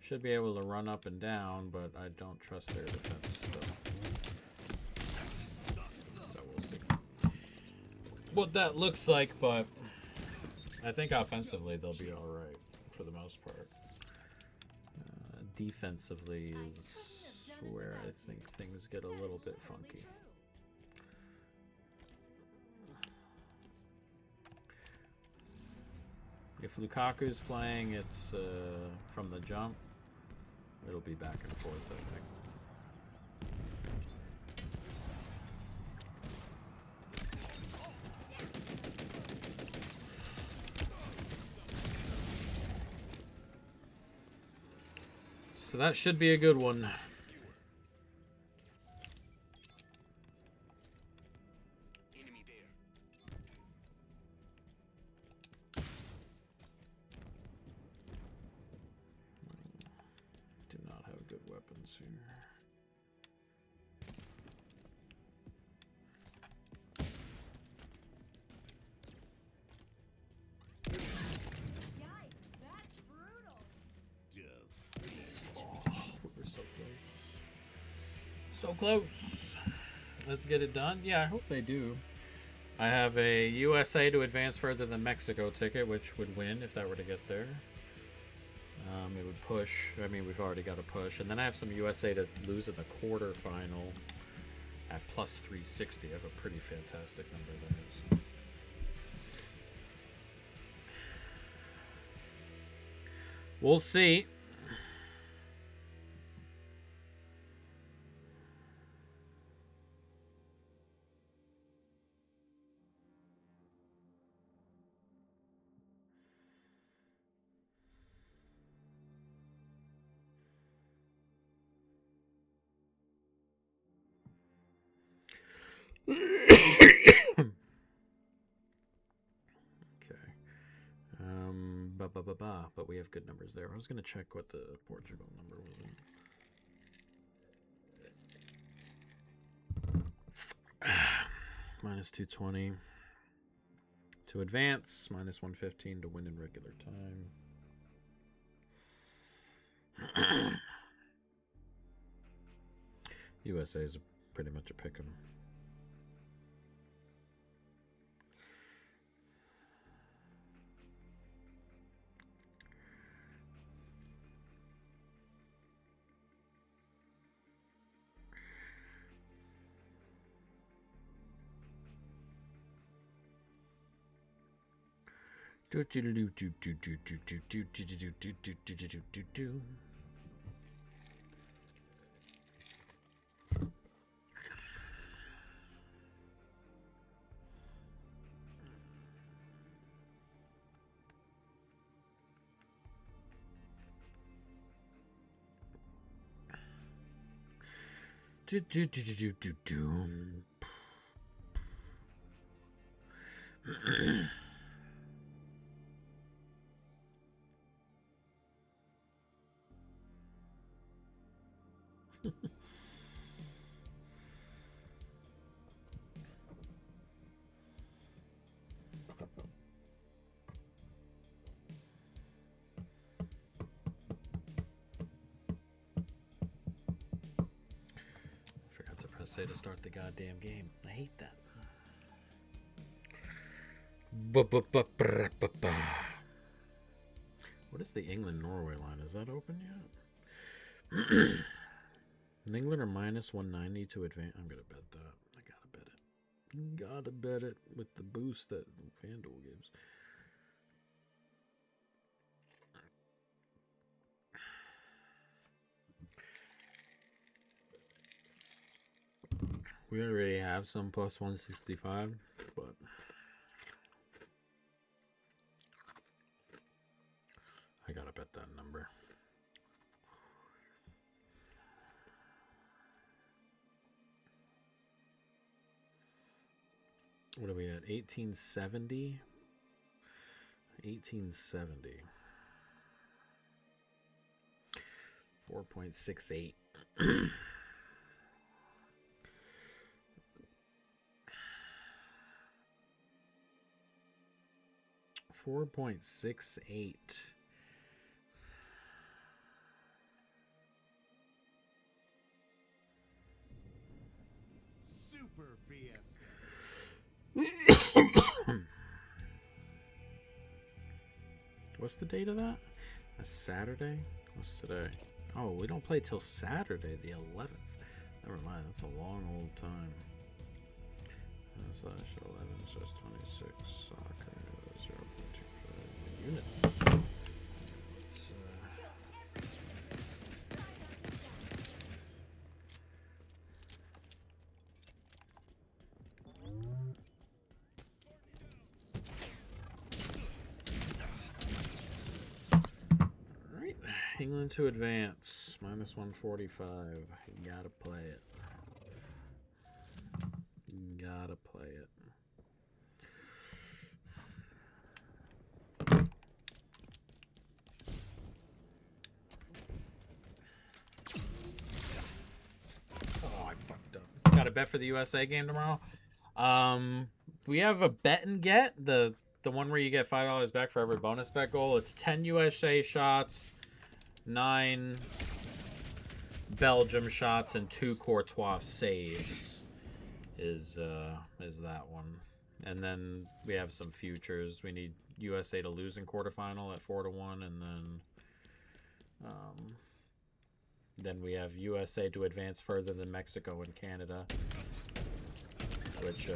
Should be able to run up and down, but I don't trust their defense still. So we'll see what that looks like, but I think offensively they'll be all right for the most part. Defensively is where I think things get a little bit funky. If Lukaku's playing, it's from the jump. It'll be back and forth, I think. So that should be a good one. Do not have good weapons here. Yikes, that's brutal. We're so close. So close. Let's get it done. Yeah, I hope they do. I have a USA to advance further than Mexico ticket, which would win if that were to get there. It would push. I mean, we've already got a push. And then I have some USA to lose in the quarterfinal at plus 360. I have a pretty fantastic number there. So. We'll see. But we have good numbers there. I was gonna check what the Portugal number was. Minus 220 to advance, minus 115 to win in regular time. USA is pretty much a pick 'em. Forgot to press A to start the goddamn game. I hate that. What is the England-Norway line? Is that open yet? England are minus 190 to advance. I'm gonna bet that. I gotta bet it. Gotta bet it with the boost that FanDuel gives. We already have some plus 165, but I gotta bet that number. What are we at? 1870? 1870. 4.68. 4.68. Super Fiesta. What's the date of that? A Saturday? What's today? Oh, we don't play till Saturday, the 11th. Never mind, that's a long old time. Slash 11 slash 26. Soccer 0.25 units. Let's, Alright, England to advance. Minus 145. You gotta play it. Gotta play it. Oh, I fucked up. Got a bet for the USA game tomorrow. We have a bet and get the one where you get $5 back for every bonus bet goal. It's 10 USA shots, 9 Belgium shots, and 2 Courtois saves. Is that one. And then we have some futures. We need USA to lose in quarterfinal at 4-1, and then we have USA to advance further than Mexico and Canada, which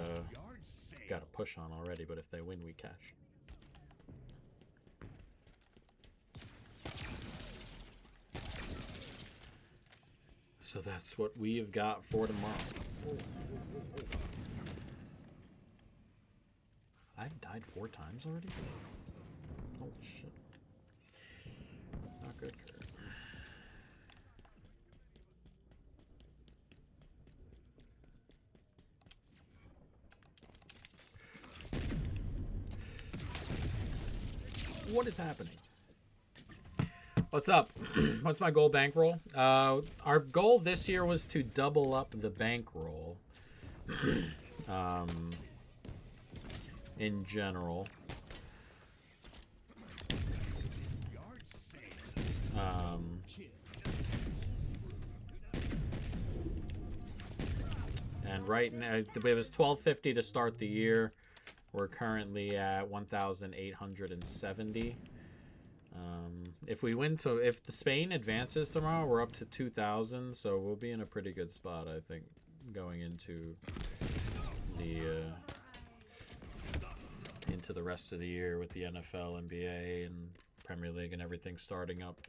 got a push on already, but if they win, we cash. So that's what we've got for tomorrow. I've died 4 times already? Holy shit. Not good, Kurt. What is happening? What's up? What's my goal bankroll? Our goal this year was to double up the bankroll. In general. And right now, it was $12.50 to start the year. We're currently at 1,870. If we win if the Spain advances tomorrow, we're up to 2,000, so we'll be in a pretty good spot, I think, going into the rest of the year with the NFL, NBA, and Premier League and everything starting up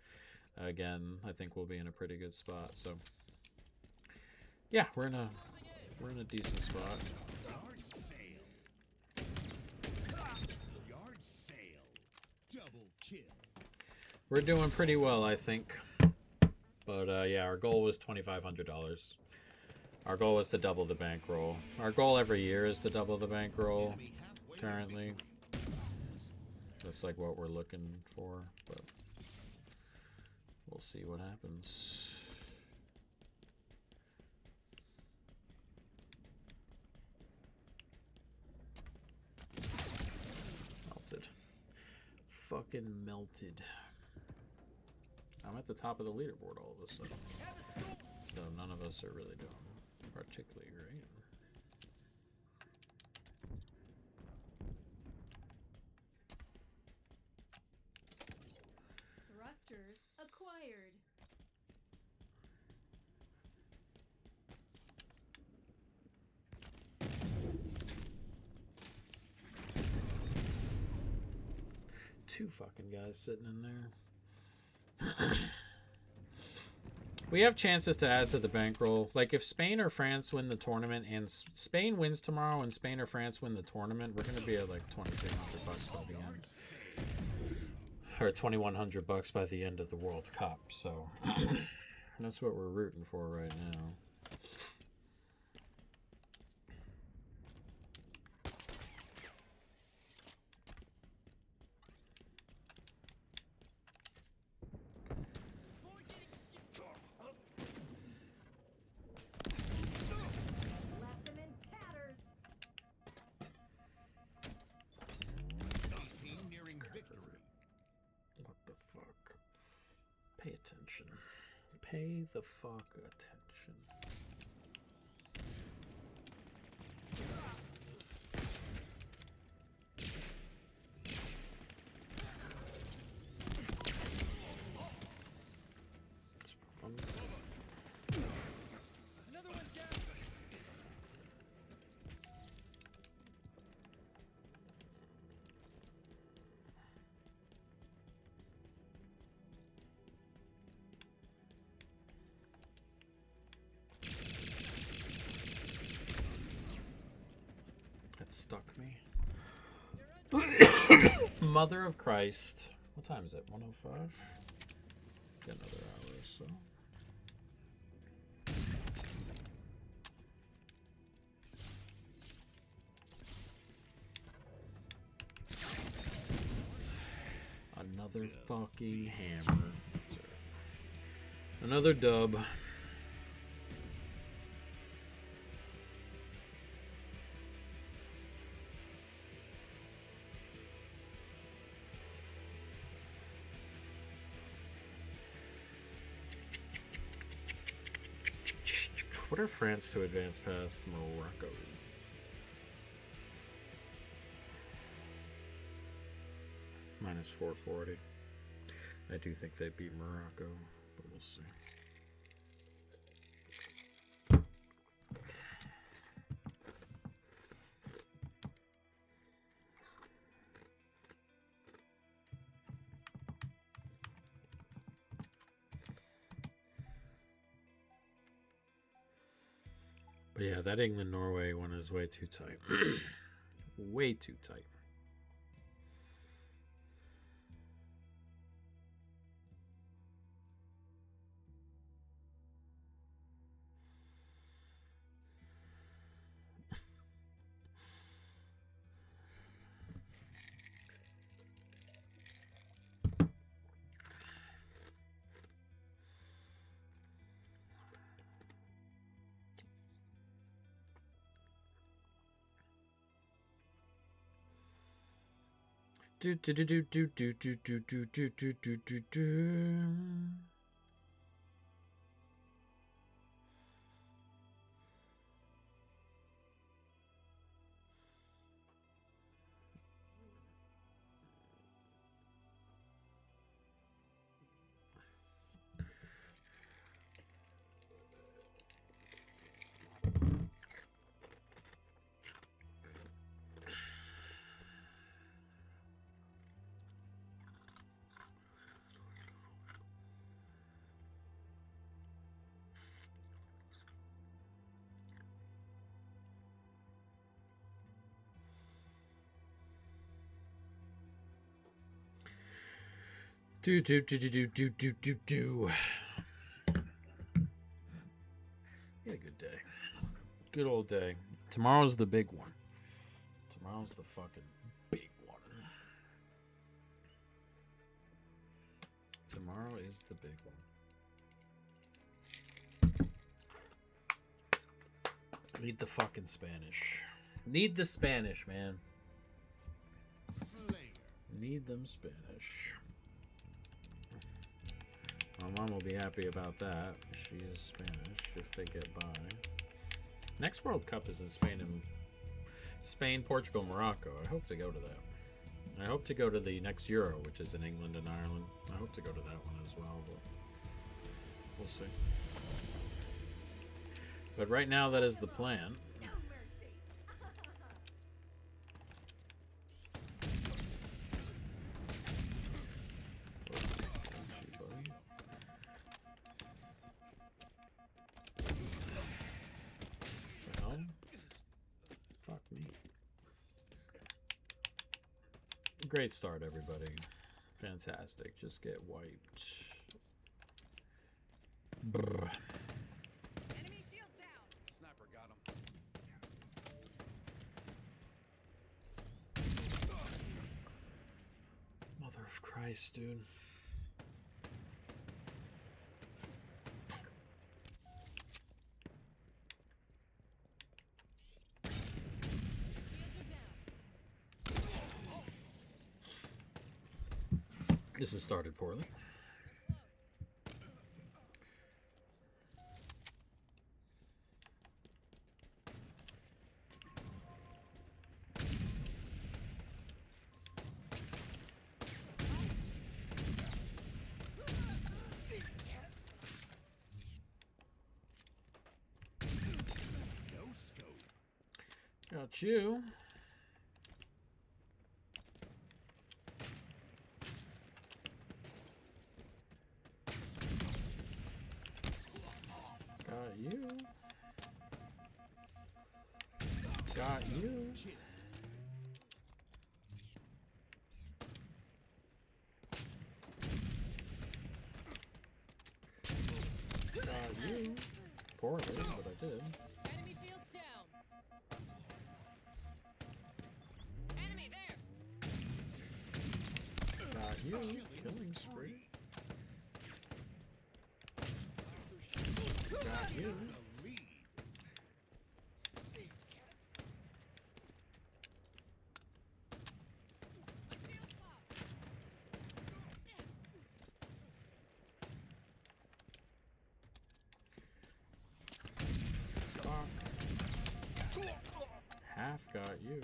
again. I think we'll be in a pretty good spot. So yeah, we're in a decent spot. Yard sale. Double kill. We're doing pretty well, I think. But yeah, our goal was $2,500. Our goal was to double the bankroll. Our goal every year is to double the bankroll. Currently, that's like what we're looking for, but we'll see what happens. Melted. Fucking melted. I'm at the top of the leaderboard all of a sudden. So none of us are really doing particularly great. tired. Two fucking guys sitting in there. We have chances to add to the bankroll. Like, if Spain or France win the tournament, and Spain wins tomorrow and Spain or France win the tournament, we're going to be at like $2,300 by the end. Or $2,100 by the end of the World Cup. So, that's what we're rooting for right now. Left him in tatters. Team nearing victory. What the fuck? Pay attention. Pay the fuck attention. Another one down. That stuck me. Mother of Christ. What time is it? 1:05? Get another hour or so. Another fucking hammer. That's it. Another dub. What are France to advance past Morocco? Minus 440. I do think they beat Morocco, but we'll see. But yeah, that England-Norway one is way too tight. Way too tight. Do do do do do do do do do do do do do do. Do do do do do do do do do. Had a good day. Good old day. Tomorrow's the big one. Tomorrow's the fucking big one. Tomorrow is the big one. Need the fucking Spanish. Need the Spanish, man. Slayer. Need them Spanish. My mom will be happy about that. She is Spanish if they get by. Next World Cup is in Spain and Spain, Portugal, Morocco. I hope to go to that. I hope to go to the next Euro, which is in England and Ireland. I hope to go to that one as well. But We'll see. But right now, that is the plan. No mercy. Well, fuck me. Great start, everybody. Fantastic. Just get wiped. Brr. Enemy shields down. Sniper got him. Mother of Christ, dude. This has started poorly. No scope. Got you. Got you. Got you. Got you. Poorly, but I did. Enemy shields down. Enemy there. Got you. Killing spree. Got you. The lead. Fuck. Half got you.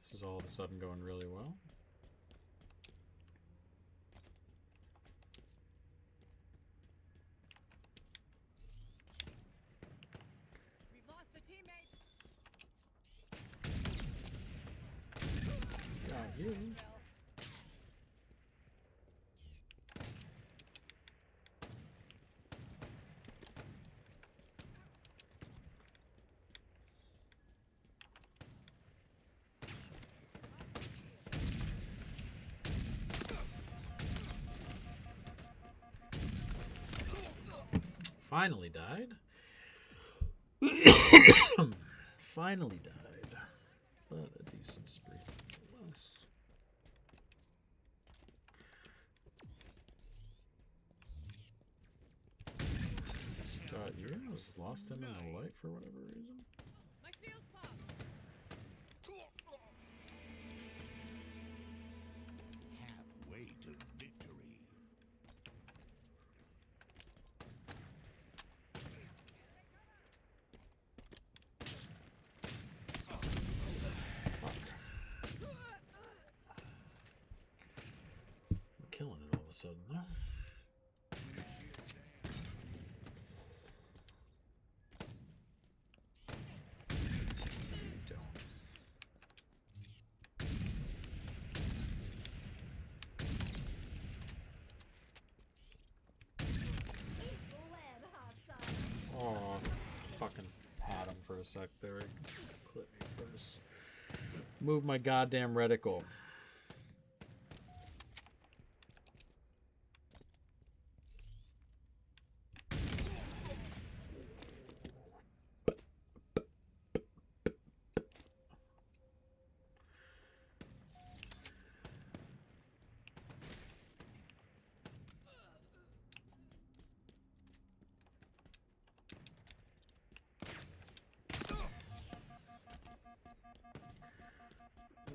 This is all of a sudden going really well. We've lost a teammate. Got you. Finally died. Finally died. But a decent spree. Close. Got you. I was lost him in the light for whatever reason. My shields pop. Halfway to victory. Fuck. I'm killing it all of a sudden, though. Don't. Lead hostile. Oh, fucking had him for a sec there. Clip me first. Move my goddamn reticle.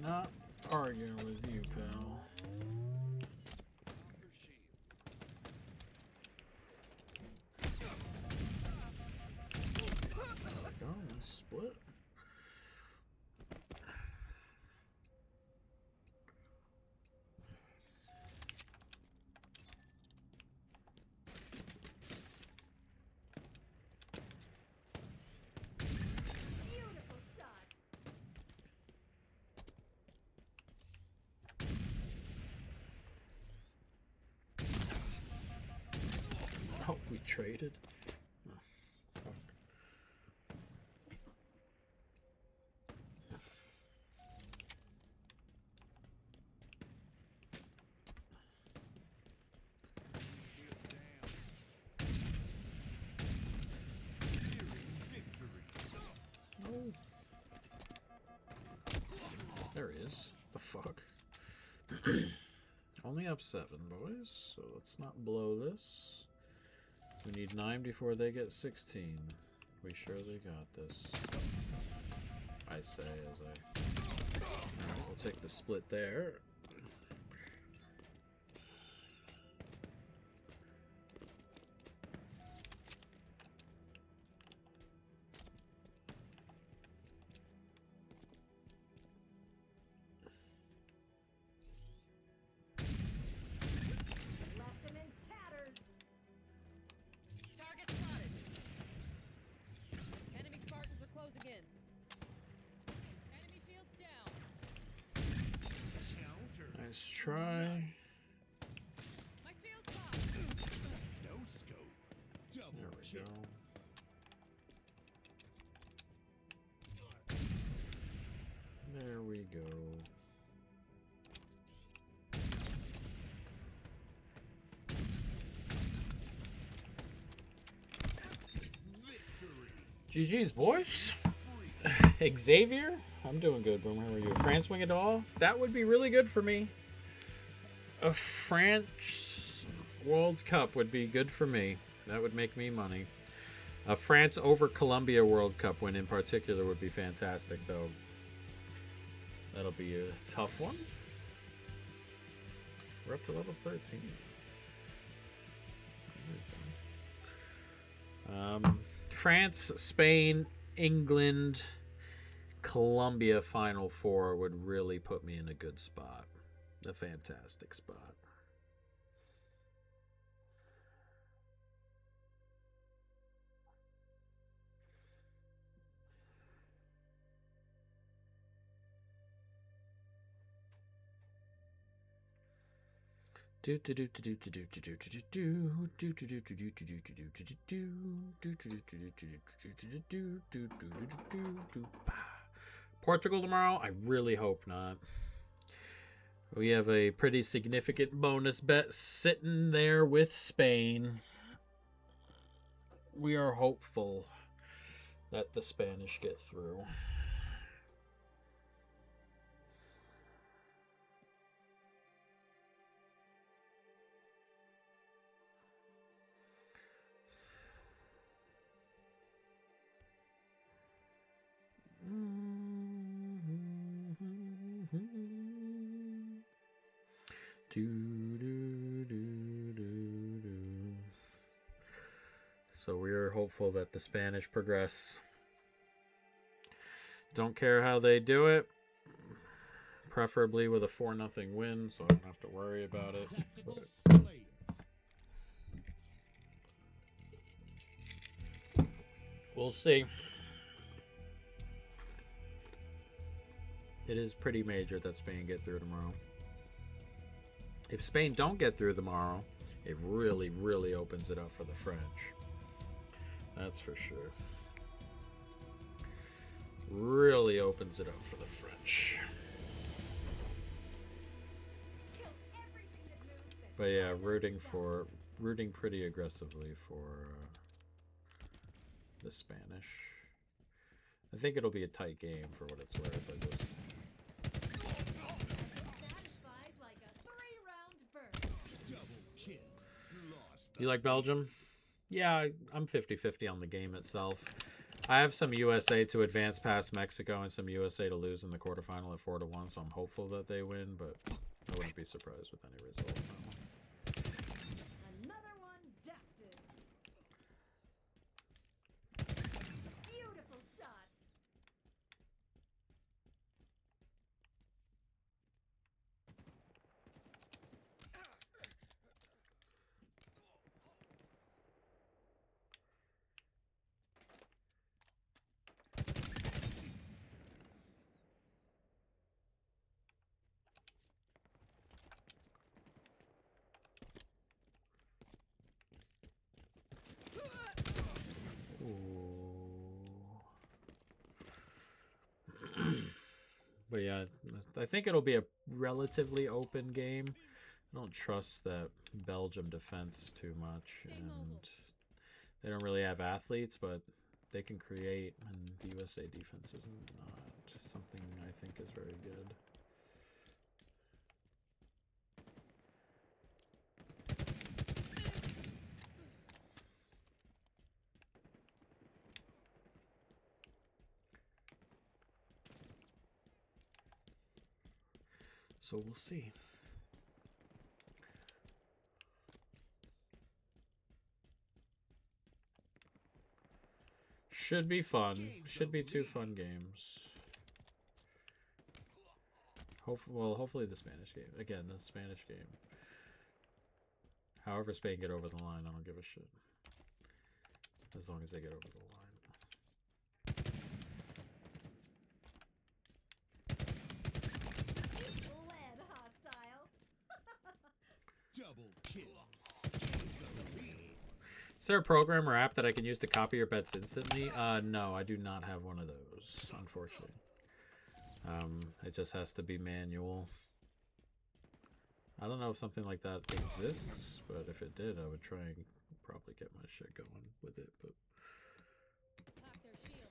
Not arguing with you, pal. Go, let's split. traded. Oh, fuck. No. There he is. The fuck? Only up 7, boys, so let's not blow this. We need 9 before they get 16. We surely got this. I say as I... Alright, we'll take the split there. Left him in tatters. Target spotted. Enemy Spartans are closing in. Enemy shields down. Counter. Nice try. My shield's popped. No scope. There Double we kill. go. There we go. Victory. GG's, boys. Xavier? I'm doing good, Boomer. How are you? France wing it all? That would be really good for me. A France World Cup would be good for me. That would make me money. A France over Colombia World Cup win in particular would be fantastic, though. That'll be a tough one. We're up to level 13. France, Spain, England, Colombia Final Four would really put me in a good spot. A fantastic spot. Portugal tomorrow? I really hope not. We have a pretty significant bonus bet sitting there with Spain. We are hopeful that the Spanish get through. So we are hopeful that the Spanish progress. Don't care how they do it. Preferably with a 4-0 win, so I don't have to worry about it. Tactical But Slayer. we'll see. It is pretty major that Spain get through tomorrow. If Spain don't get through tomorrow, it really, really opens it up for the French. That's for sure. Really opens it up for the French. Kill everything that moves and But yeah, down. rooting pretty aggressively for the Spanish. I think it'll be a tight game for what it's worth. Satisfies like a 3-round burst. Double kill. Lost. You like Belgium? Yeah, I'm 50-50 on the game itself. I have some USA to advance past Mexico and some USA to lose in the quarterfinal at 4-1, so I'm hopeful that they win, but I wouldn't be surprised with any result. Another one dusted. Beautiful shot. But yeah, I think it'll be a relatively open game. I don't trust that Belgium defense too much, and they don't really have athletes, but they can create, and the USA defense is not something I think is very good. So we'll see. Should be fun. Should be 2 fun games. Hopefully the Spanish game. Again, the Spanish game. However Spain get over the line, I don't give a shit. As long as they get over the line. Lead hostile. Double kill. Is there a program or app that I can use to copy your bets instantly? No, I do not have one of those, unfortunately. It just has to be manual. I don't know if something like that exists, but if it did, I would try and probably get my shit going with it. But Pop their shields.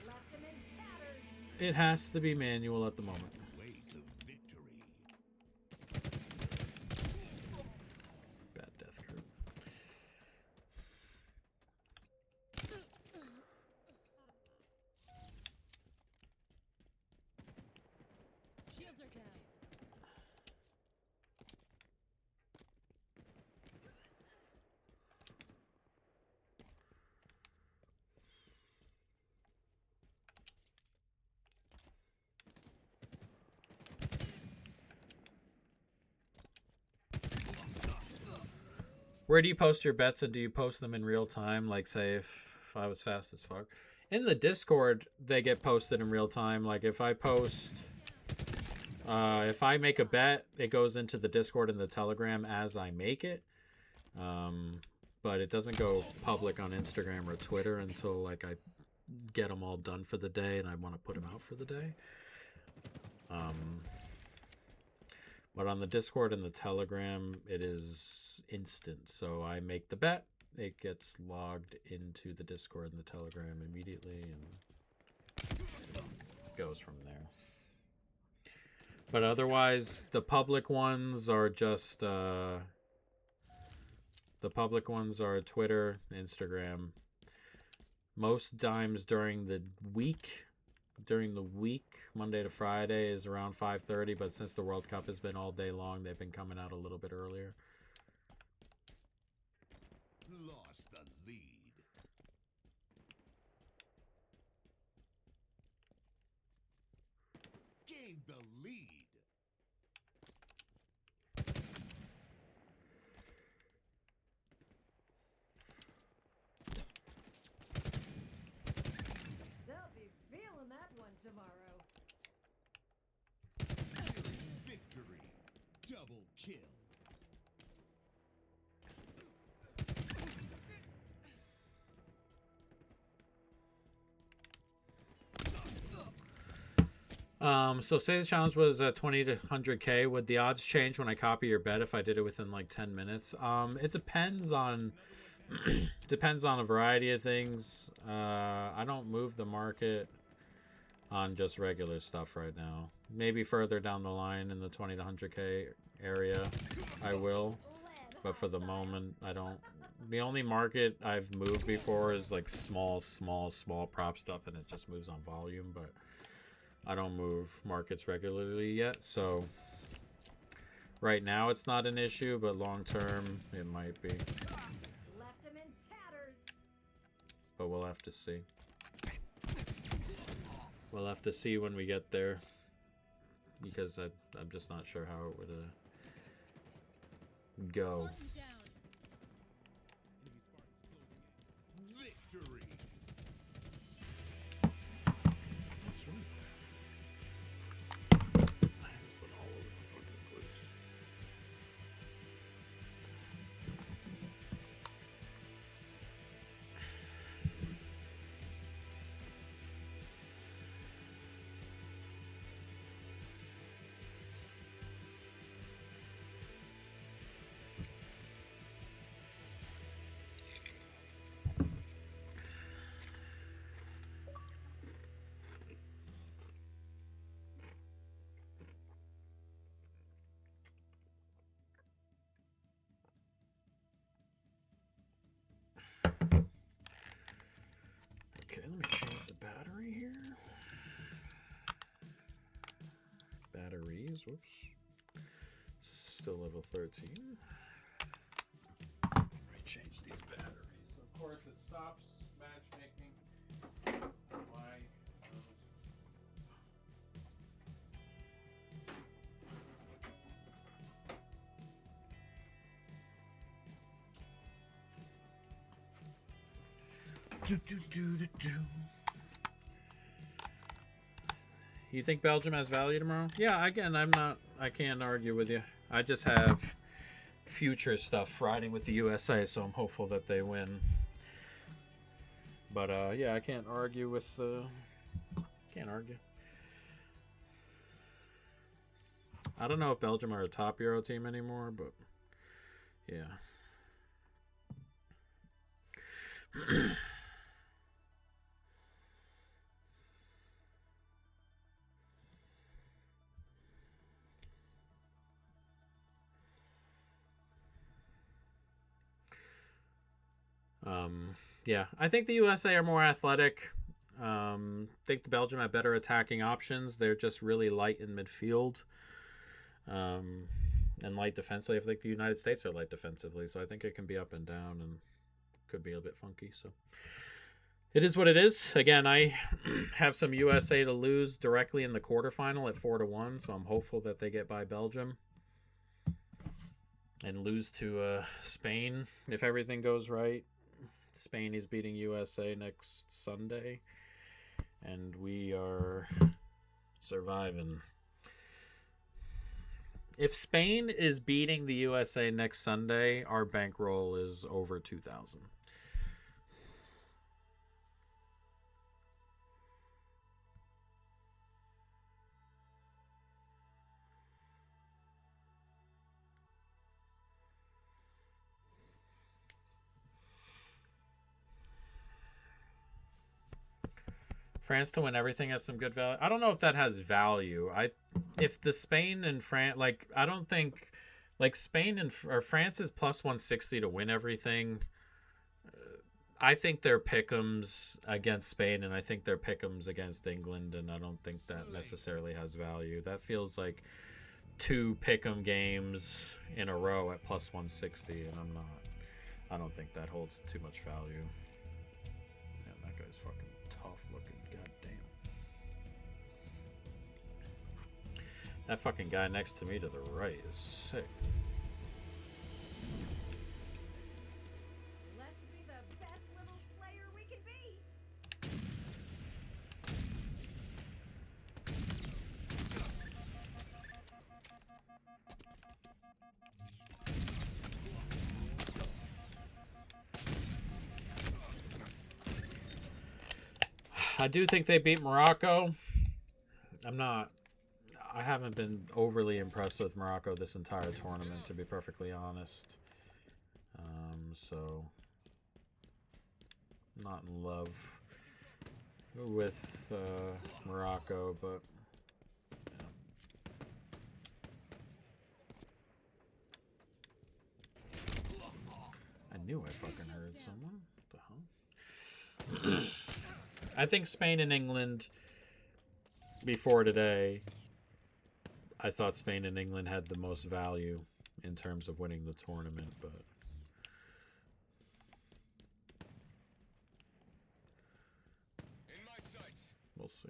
Left him in tatters. it has to be manual at the moment. Way to victory. Bad death crew. Shields are down. Where do you post your bets, and do you post them in real time? Like, say, if I was fast as fuck. In the Discord, they get posted in real time. Like, if I post... if I make a bet, it goes into the Discord and the Telegram as I make it. But it doesn't go public on Instagram or Twitter until, like, I get them all done for the day and I want to put them out for the day. But on the Discord and the Telegram, it is instant. So I make the bet, it gets logged into the Discord and the Telegram immediately, and it goes from there. But otherwise, the public ones are just the public ones are Twitter, Instagram. Most times during the week, Monday to Friday is around 5:30, but since the World Cup has been all day long, they've been coming out a little bit earlier. Lost the lead. Gained the lead. They'll be feeling that one tomorrow. Victory. Double kill. So say the challenge was 20 to 100K. Would the odds change when I copy your bet if I did it within like 10 minutes? It depends on depends on a variety of things. I don't move the market on just regular stuff right now. Maybe further down the line in the 20 to 100K area, I will. But for the moment, I don't. The only market I've moved before is like small prop stuff, and it just moves on volume. But I don't move markets regularly yet, so right now it's not an issue, but long term it might be. Left him in tatters. But we'll have to see. We'll have to see when we get there, because I'm just not sure how it would go. Button down. Victory. batteries. Whoops. Still level 13. Change these batteries. Of course, it stops matchmaking. Why? You think Belgium has value tomorrow? Yeah, again, I can't argue with you. I just have future stuff riding with the USA, so I'm hopeful that they win. But yeah, I can't argue with can't argue. I don't know if Belgium are a top Euro team anymore, but yeah. Yeah, I think the USA are more athletic. Think the Belgium have better attacking options. They're just really light in midfield. And light defensively. I think the United States are light defensively, so I think it can be up and down and could be a bit funky. So it is what it is. Again, I have some USA to lose directly in the quarterfinal at 4-1, so I'm hopeful that they get by Belgium and lose to Spain if everything goes right. Spain is beating USA next Sunday, and we are surviving. If Spain is beating the USA next Sunday, our bankroll is over 2,000. France to win everything has some good value. I don't know if that has value. If the Spain and France, like, I don't think, like, Spain and or France is plus 160 to win everything. I think they're pick'ems against Spain, and I think they're pick'ems against England, and I don't think that necessarily has value. That feels like 2 pick'em games in a row at plus 160, and I don't think that holds too much value. Man, that guy's fucking tough looking. Goddamn. That fucking guy next to me to the right is sick. Let's be the best little slayer we can be. I do think they beat Morocco. I haven't been overly impressed with Morocco this entire tournament, to be perfectly honest. So, not in love with Morocco, but yeah. I knew I fucking heard someone. What the hell? I think Spain and England, before today, I thought Spain and England had the most value in terms of winning the tournament, but In my sights. we'll see.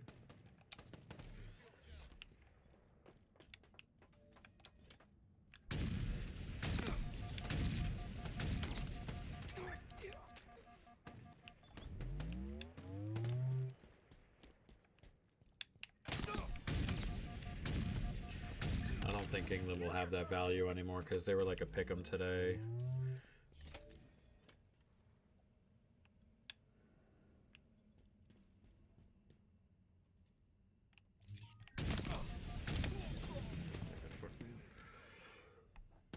I don't think England will have that value anymore because they were like a pick'em today.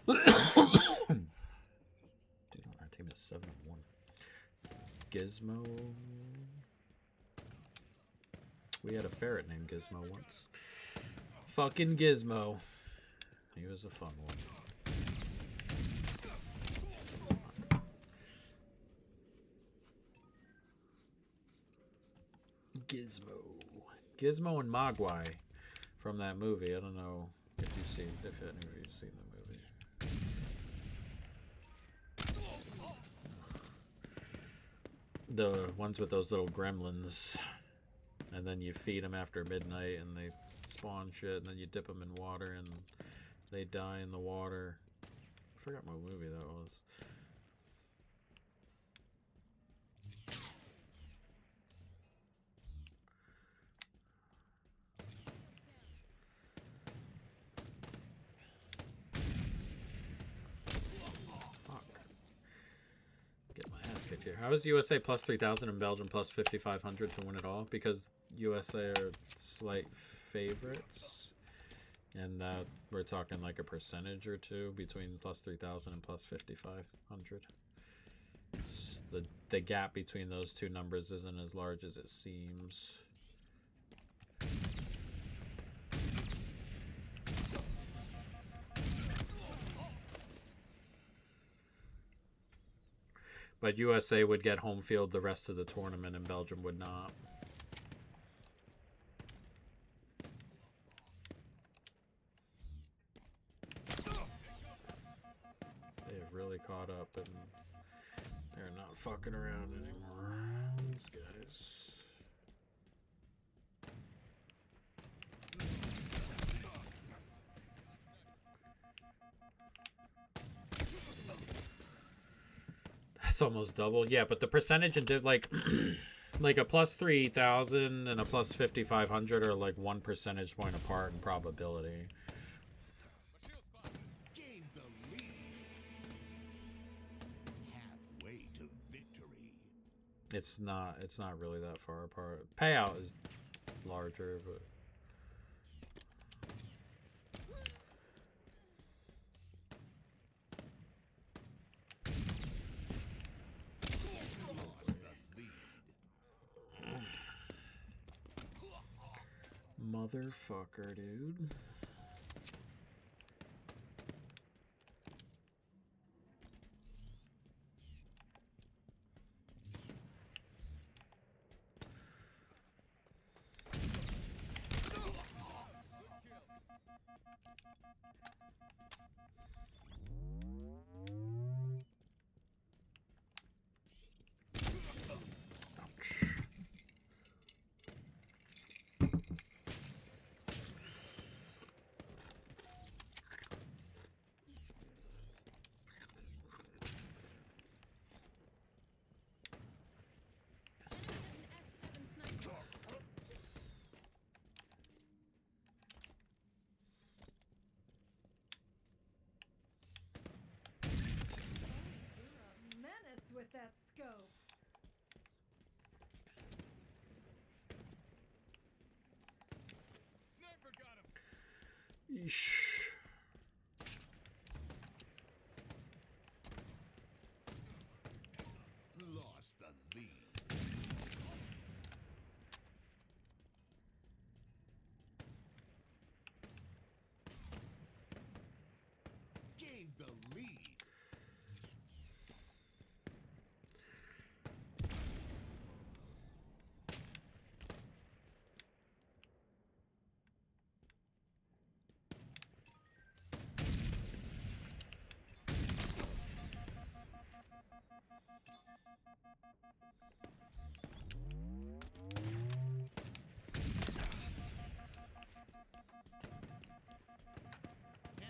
Dude, our team is 7-1. Gizmo. We had a ferret named Gizmo once. Fucking Gizmo. He was a fun one. Gizmo. Gizmo and Mogwai from that movie. I don't know If anybody's seen the movie. The ones with those little gremlins, and then you feed them after midnight, and they spawn shit, and then you dip them in water, and they die in the water. I forgot what movie that was. Get my ass kicked here. How is USA plus 3,000 and Belgium plus 5,500 to win it all? Because USA are slight favorites. And that we're talking like a percentage or two between plus 3,000 and plus 5,500. The gap between those two numbers isn't as large as it seems. But USA would get home field the rest of the tournament and Belgium would not. They have really caught up and they're not fucking around anymore, these guys. That's almost double. Yeah, but the percentage and like like a plus 3,000 and a plus 5,500 are like 1 percentage point apart in probability. Gain the lead. Halfway to victory. It's not really that far apart. Payout is larger, but motherfucker, dude. With that scope. Sniper got him. Yeesh. Lost the lead. Gain the lead.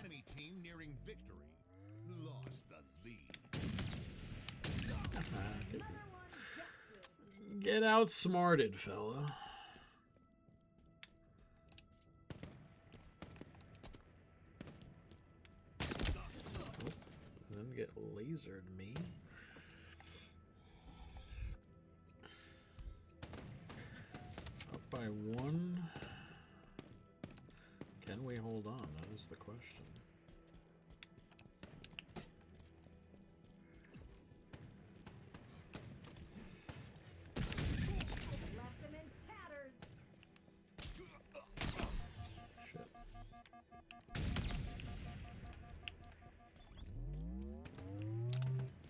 Enemy team nearing victory. Lost the lead. Another one dusted. Get outsmarted, fella. Then get lasered, me. Up by 1. Can we hold on? That is the question. Left him in tatters. Shit.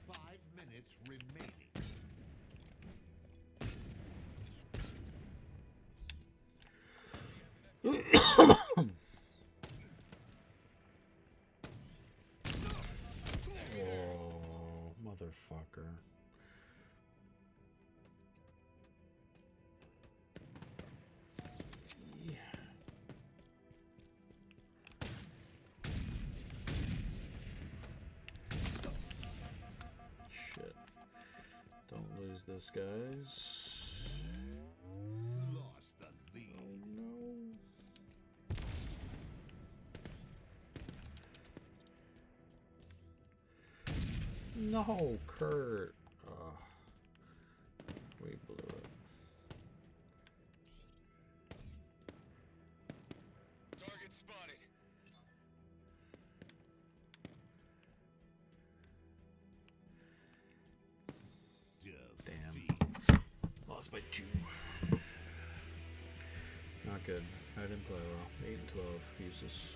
5 minutes remaining. is this, guys? Lost the lead. Oh no. No, Kurt. We blew it. Target spotted. Damn. Defeat. Lost by 2. Not good. I didn't play well. 8 and 12. Useless.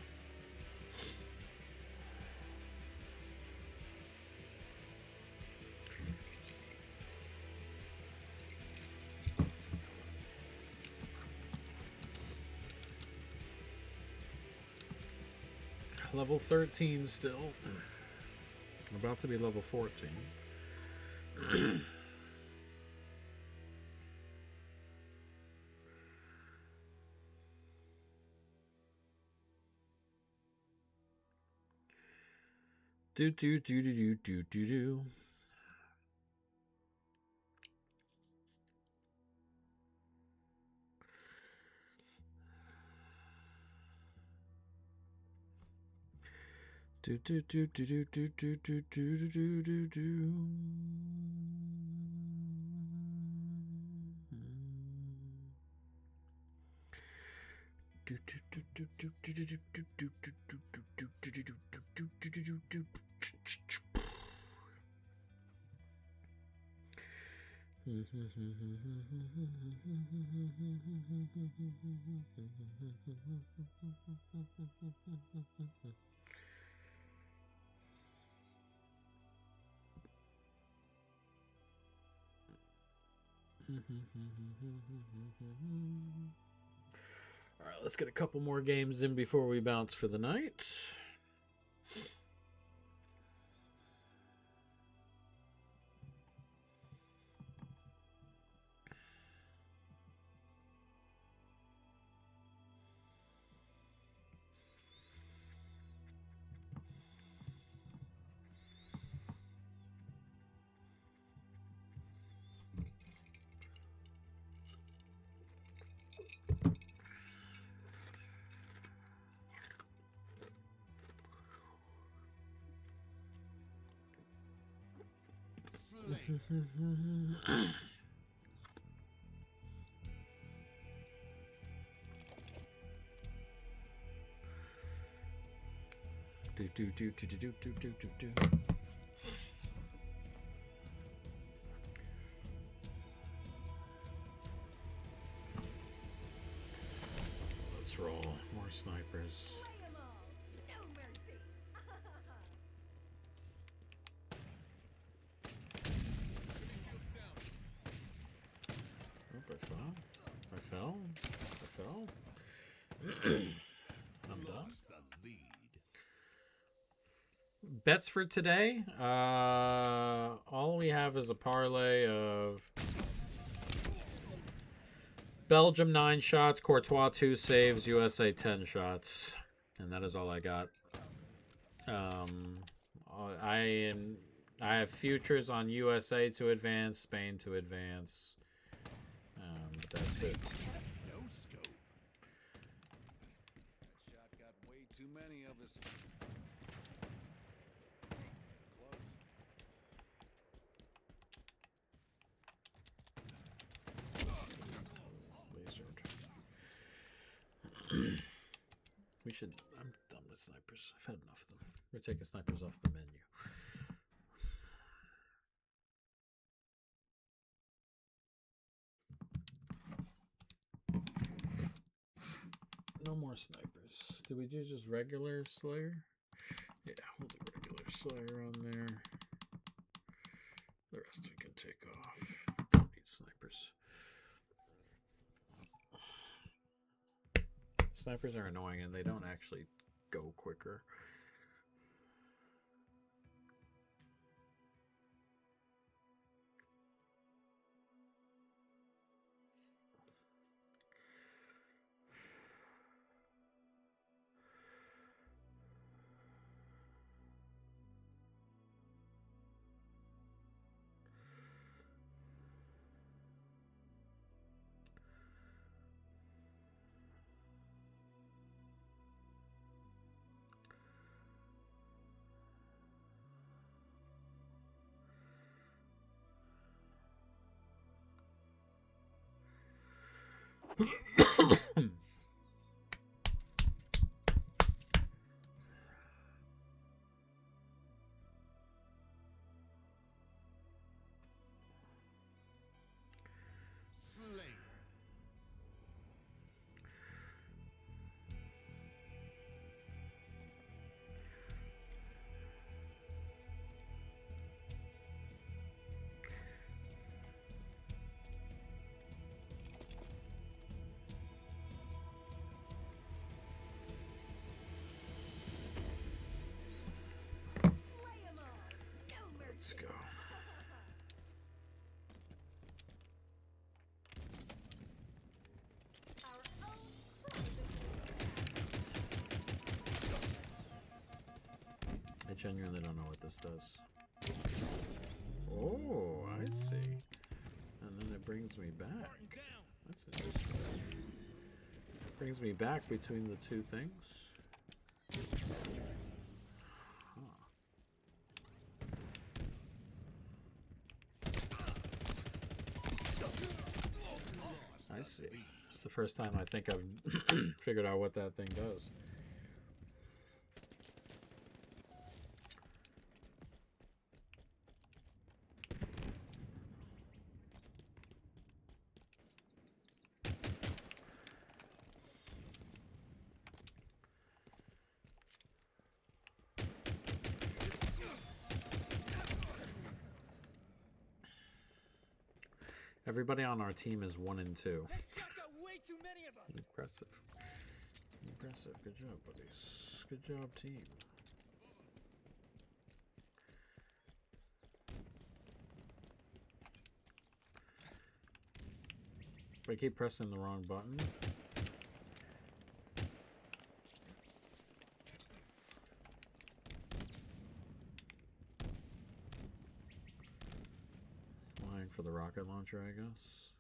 Level 13 still. About to be level 14. Do do do do do do do. Do do do do do do do do do do do do. Do do do do do do do do do do do do do do do do do do do. All right, let's get a couple more games in before we bounce for the night. Slain. Do do do do do do do do do. Let's roll more snipers. Slay 'em all. No mercy. Enemy shields down. Oh, I fell. I fell. I'm done. Lost the lead. Bets for today. All we have is a parlay of Belgium 9 shots, Courtois 2 saves, USA 10 shots, and that is all I got. I have futures on USA to advance, Spain to advance. But that's it. No scope. That shot got way too many of us. Close. Lasered. We should. I'm done with snipers. I've had enough of them. We're taking snipers off the menu. No more snipers. Did we do just regular Slayer? Yeah, we'll do regular Slayer on there. The rest we can take off. Don't need snipers. Snipers are annoying and they don't actually go quicker. genuinely don't know what this does. Oh, I see. And then it brings me back. That's interesting. Brings me back between the two things. I see. It's the first time I think I've figured out what that thing does. Everybody on our team is 1 and 2. That shot got way too many of us. Impressive. Impressive. Good job, buddies. Good job, team. I keep pressing the wrong button. Lying for the rocket launcher, I guess.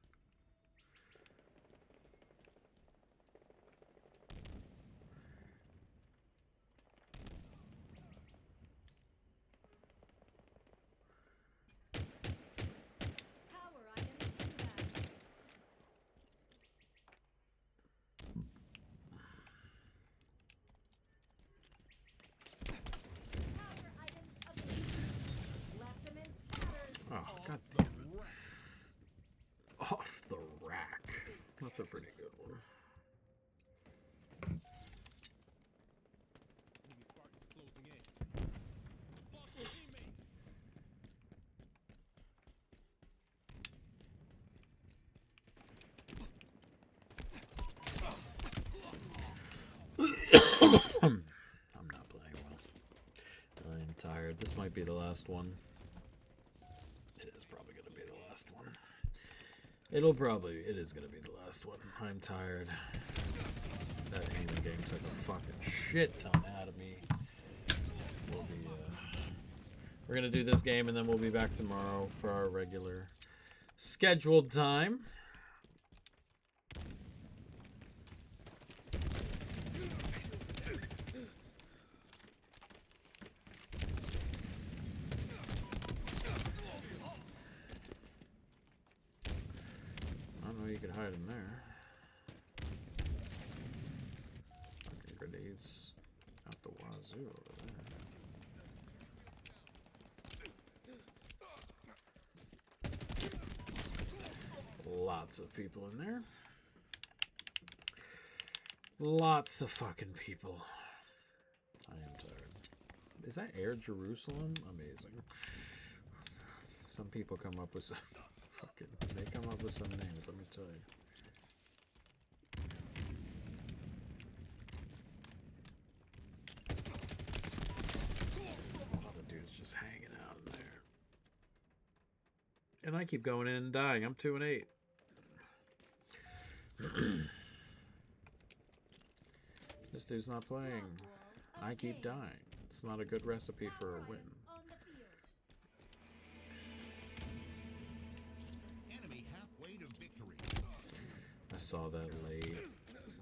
Power item inbound. Power items available. Left them in tatters. Oh, god damn it. Off the rack. That's a pretty good one. Enemy Spartans closing in. Lost a teammate. I'm not playing well. I'm tired. This might be the last one. It is probably going to be the last one. It is going to be the last one. I'm tired. That aiming game took a fucking shit ton out of me. We're going to do this game and then we'll be back tomorrow for our regular scheduled time. I don't know, you could hide in there. Fucking grenades out the wazoo over there. Lots of people in there. Lots of fucking people. I am tired. Is that Air Jerusalem? Amazing. Some people come up with some fucking. They come up with some names. Let me tell you. Oh, the dude's just hanging out in there. And I keep going in and dying. I'm 2 and 8. This dude's not playing. I keep dying. It's not a good recipe for a win. On the field. Enemy halfway to victory. I saw that late.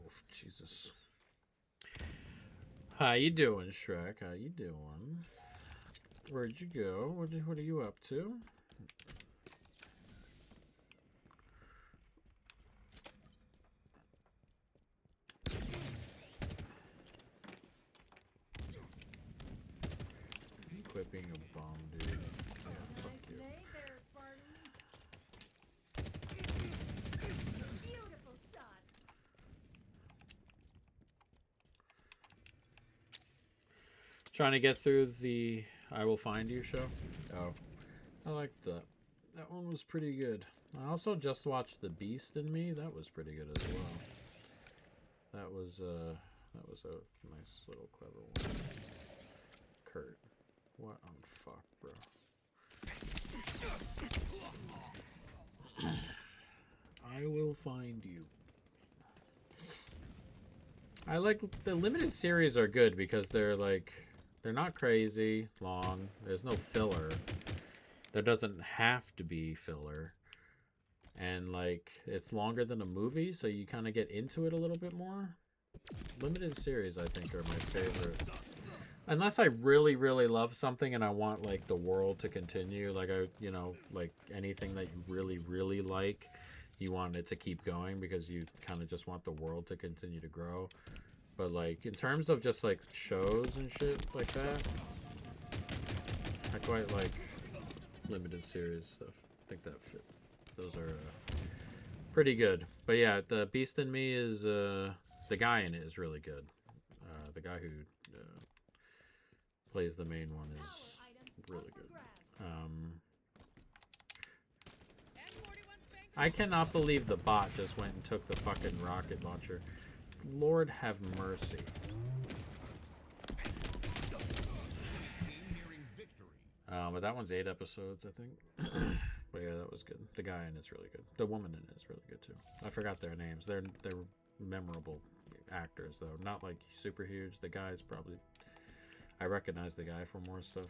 Oof, Jesus. How you doing, Shrek? How you doing? Where'd you go? What are you up to? Equipping a bomb, dude. Yeah, fuck Nice you. day there, Spartan. Beautiful shot. Trying to get through the I Will Find You show. Oh, I liked that. That one was pretty good. I also just watched The Beast in Me. That was pretty good as well. That was a nice little clever one. Kurt, what on fuck, bro? I will find you. I like the limited series are good because they're They're not crazy long. There's no filler. There doesn't have to be filler. And, like, it's longer than a movie, so you kind of get into it a little bit more. Limited series, I think, are my favorite. Unless I really, really love something and I want, like, the world to continue. Like, you know, like, anything that you really, really like, you want it to keep going because you kind of just want the world to continue to grow. But, like, in terms of just, like, shows and shit like that, I quite like limited series stuff. I think that fits. Those are pretty good. But yeah, the Beast in Me is, the guy in it is really good. The guy who plays the main one is really good. I cannot believe the bot just went and took the fucking rocket launcher. Lord have mercy. But that one's 8 episodes, I think. But yeah, that was good. The guy in it's really good. The woman in it's really good too. I forgot their names. They're memorable actors though. Not like super huge. The guy's probably, I recognize the guy for more stuff.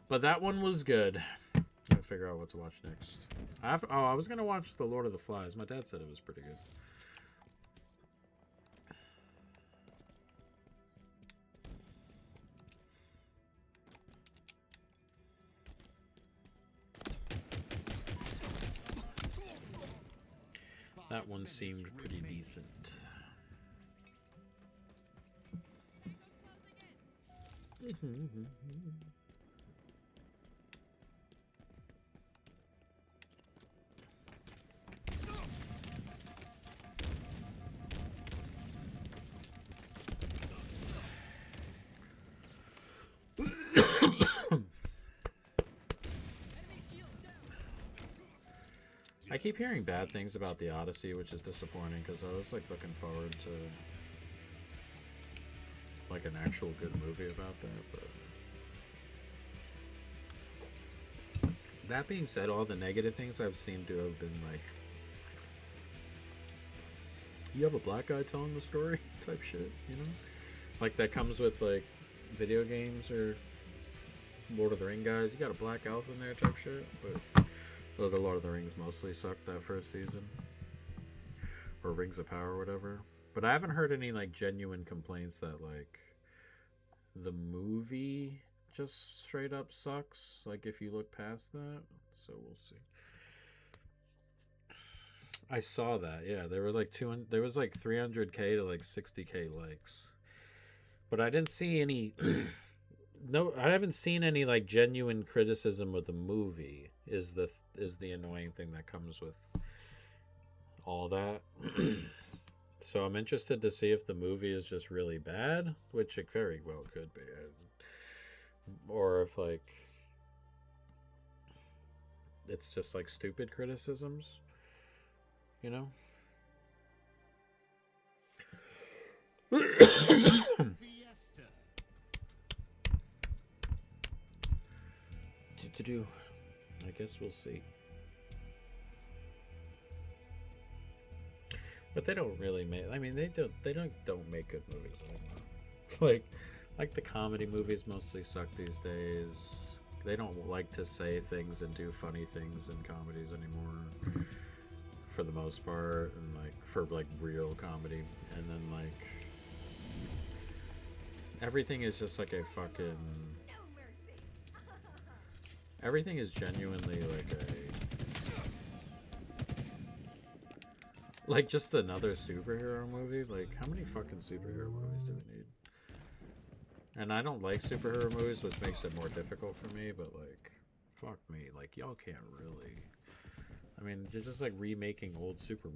But that one was good. I'm gonna figure out what to watch next. I was gonna watch The Lord of the Flies. My dad said it was pretty good. That one seemed pretty decent. I keep hearing bad things about the Odyssey, which is disappointing because I was like looking forward to like an actual good movie about that. But that being said, all the negative things I've seen to have been like, you have a black guy telling the story type shit, you know? Like that comes with like video games or Lord of the Rings guys. You got a black elf in there type shit, but the Lord of the Rings mostly sucked that first season. Or Rings of Power or whatever. But I haven't heard any like genuine complaints that like the movie just straight up sucks. Like if you look past that. So we'll see. I saw that. Yeah, there were like 200, there was like 300k to like 60k likes. But I didn't see any no, I haven't seen any like genuine criticism of the movie. Is the annoying thing that comes with all that. So I'm interested to see if the movie is just really bad, which it very well could be, or if like it's just like stupid criticisms, you know. Fiesta. Do. I guess we'll see. But they don't really make. I mean, they don't make good movies anymore. like the comedy movies mostly suck these days. They don't like to say things and do funny things in comedies anymore, for the most part, and like for like real comedy. And then like everything is just like a fucking. No mercy. Everything is genuinely like just another superhero movie. Like, how many fucking superhero movies do we need? And I don't like superhero movies, which makes it more difficult for me, but like, fuck me. Like, y'all can't really. I mean, you're just like remaking old superhero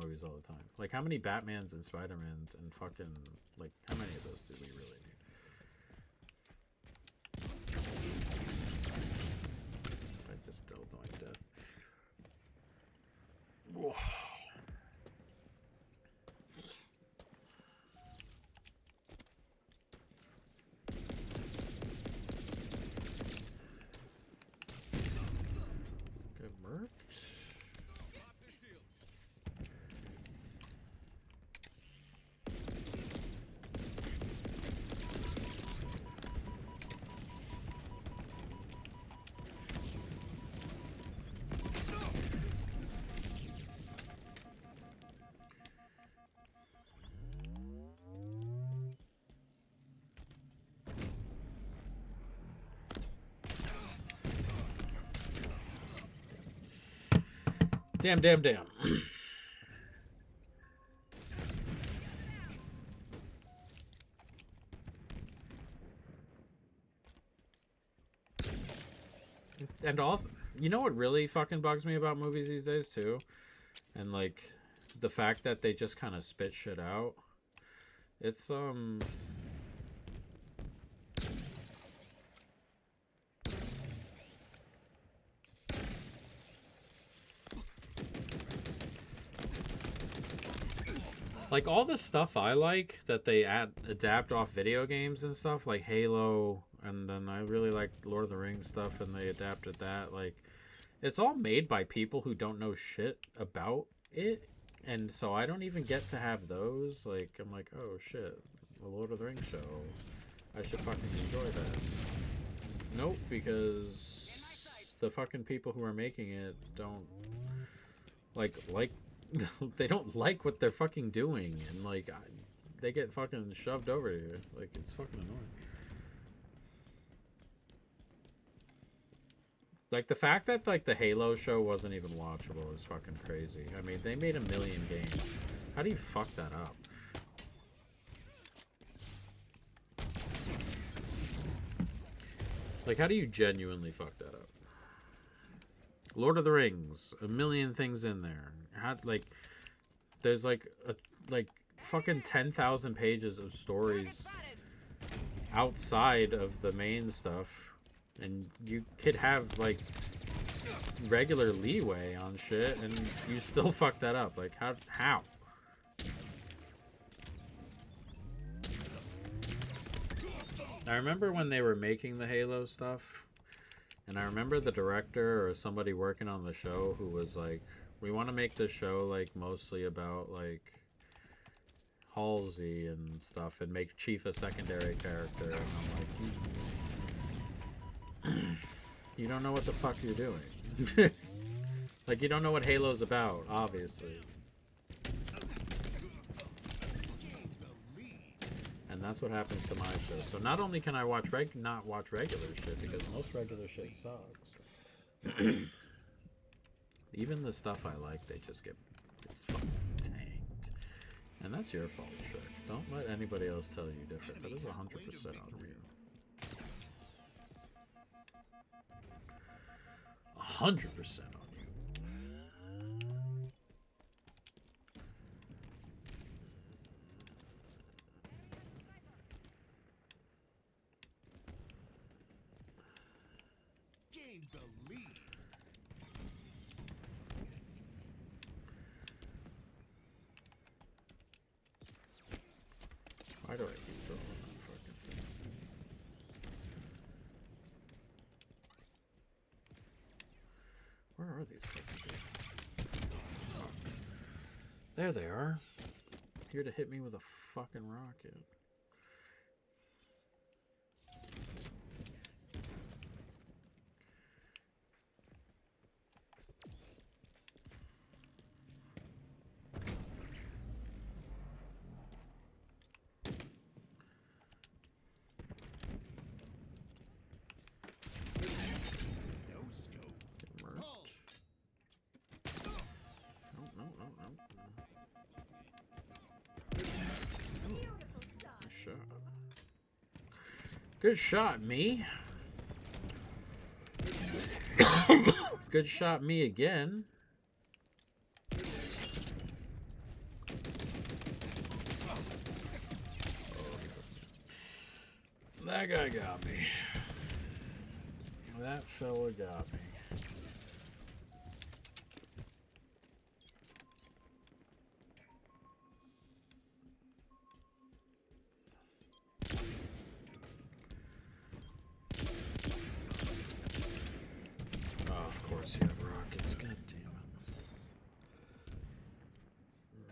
movies all the time. Like, how many Batmans and Spider-Mans and fucking, like, how many of those do we really need? I just still don't like death. Whoa. Get murked. Damn, damn, damn. And also, you know what really fucking bugs me about movies these days too? And like the fact that they just kind of spit shit out. It's like all the stuff I like that they adapt off video games and stuff, like Halo, and then I really like Lord of the Rings stuff, and they adapted that. Like, it's all made by people who don't know shit about it, and so I don't even get to have those. Like, I'm like, oh shit, the Lord of the Rings show, I should fucking enjoy that. Nope, because the fucking people who are making it don't like they don't like what they're fucking doing, and like they get fucking shoved over here. Like, it's fucking annoying. Like, the fact that like the Halo show wasn't even watchable is fucking crazy. I mean, they made 1 million games. How do you fuck that up? Like, how do you genuinely fuck that up? Lord of the Rings, 1 million things in there. How, like, there's like fucking 10,000 pages of stories outside of the main stuff, and you could have like regular leeway on shit, and you still fuck that up. Like, how? I remember when they were making the Halo stuff, and I remember the director or somebody working on the show who was like, we want to make this show like mostly about like Halsey and stuff, and make Chief a secondary character. And I'm like, you don't know what the fuck you're doing. Like, you don't know what Halo's about, obviously. And that's what happens to my show. So not only can I watch not watch regular shit, because most regular shit sucks. Even the stuff I like, they just it's fucking tanked. And that's your fault, Shrek. Don't let anybody else tell you different. That is 100% on you. 100% on you. Gain the lead. Why do I keep throwing that fucking thing? Where are these fucking people? Oh. There they are. Here to hit me with a fucking rocket. No scope. Get murked. No. Beautiful shot. Good shot. Good shot, me. Good shot, me again. That guy got me. That fella got me. Oh, of course you have rockets. God damn it.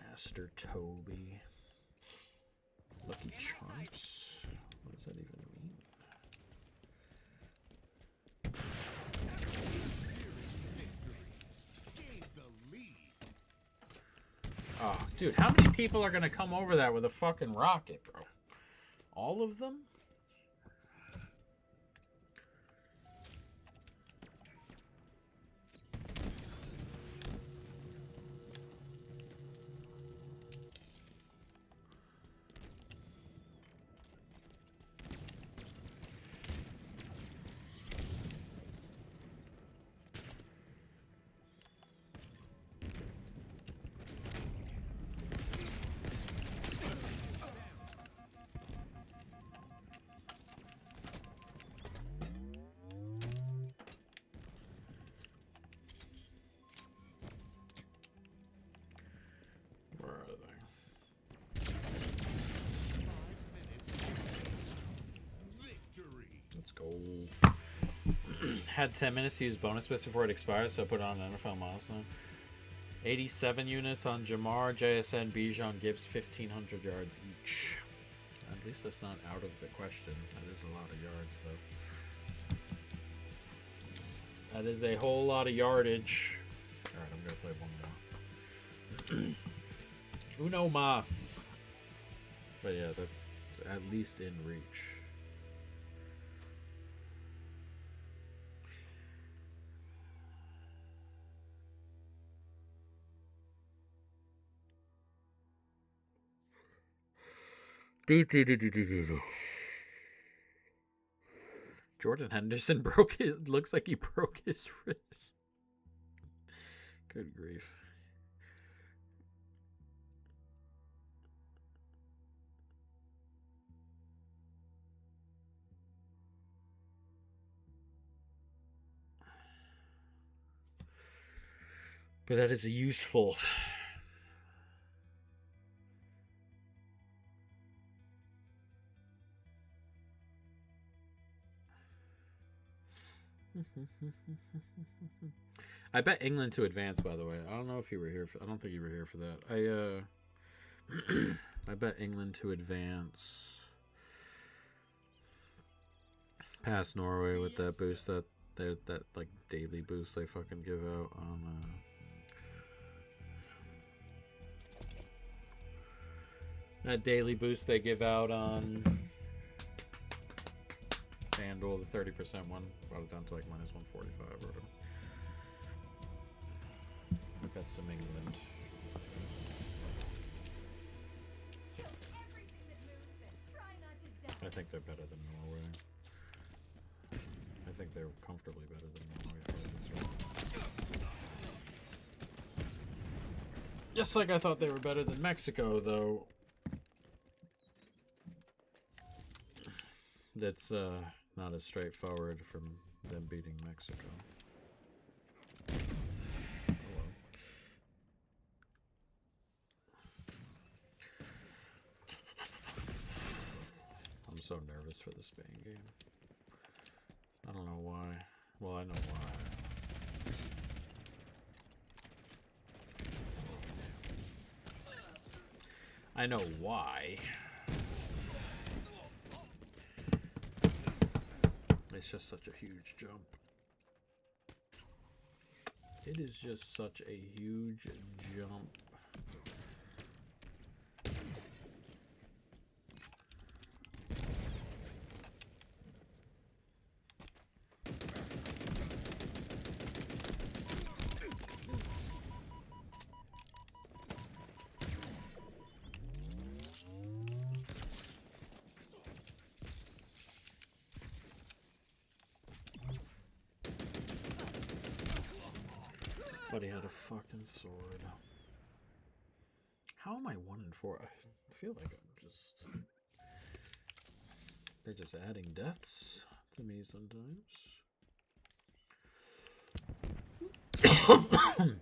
Master Toby. Lucky Charms. What does that even mean? Gain the lead. Oh, dude, how many people are gonna come over that with a fucking rocket, bro? All of them? Let's go. Had 10 minutes to use bonus bits before it expires, so I put it on an NFL milestone. 87 units on Jamar, JSN, Bijan, Gibbs, 1,500 yards each. At least that's not out of the question. That is a lot of yards, though. That is a whole lot of yardage. Alright, I'm going to play one more. Uno mas. But yeah, that's at least in reach. Jordan Henderson broke it. Looks like he broke his wrist. Good grief. But that is useful. I bet England to advance, by the way. I don't know if you were here for, I don't think you were here for that. I bet England to advance past Norway with that boost that like daily boost they fucking give out on that daily boost they give out on FanDuel, the 30% one, brought it down to like minus 145 or whatever. I bet some England. Kill everything that moves and try not to die. I think they're better than Norway. I think they're comfortably better than Norway. Just like I thought they were better than Mexico, though. That's not as straightforward from them beating Mexico. Oh, well. I'm so nervous for the Spain game. I don't know why. Well, I know why. I know why. It's just such a huge jump. It is just such a huge jump. But he had a fucking sword. How am I 1-4? I feel like I'm just... They're just adding deaths to me sometimes. Electric.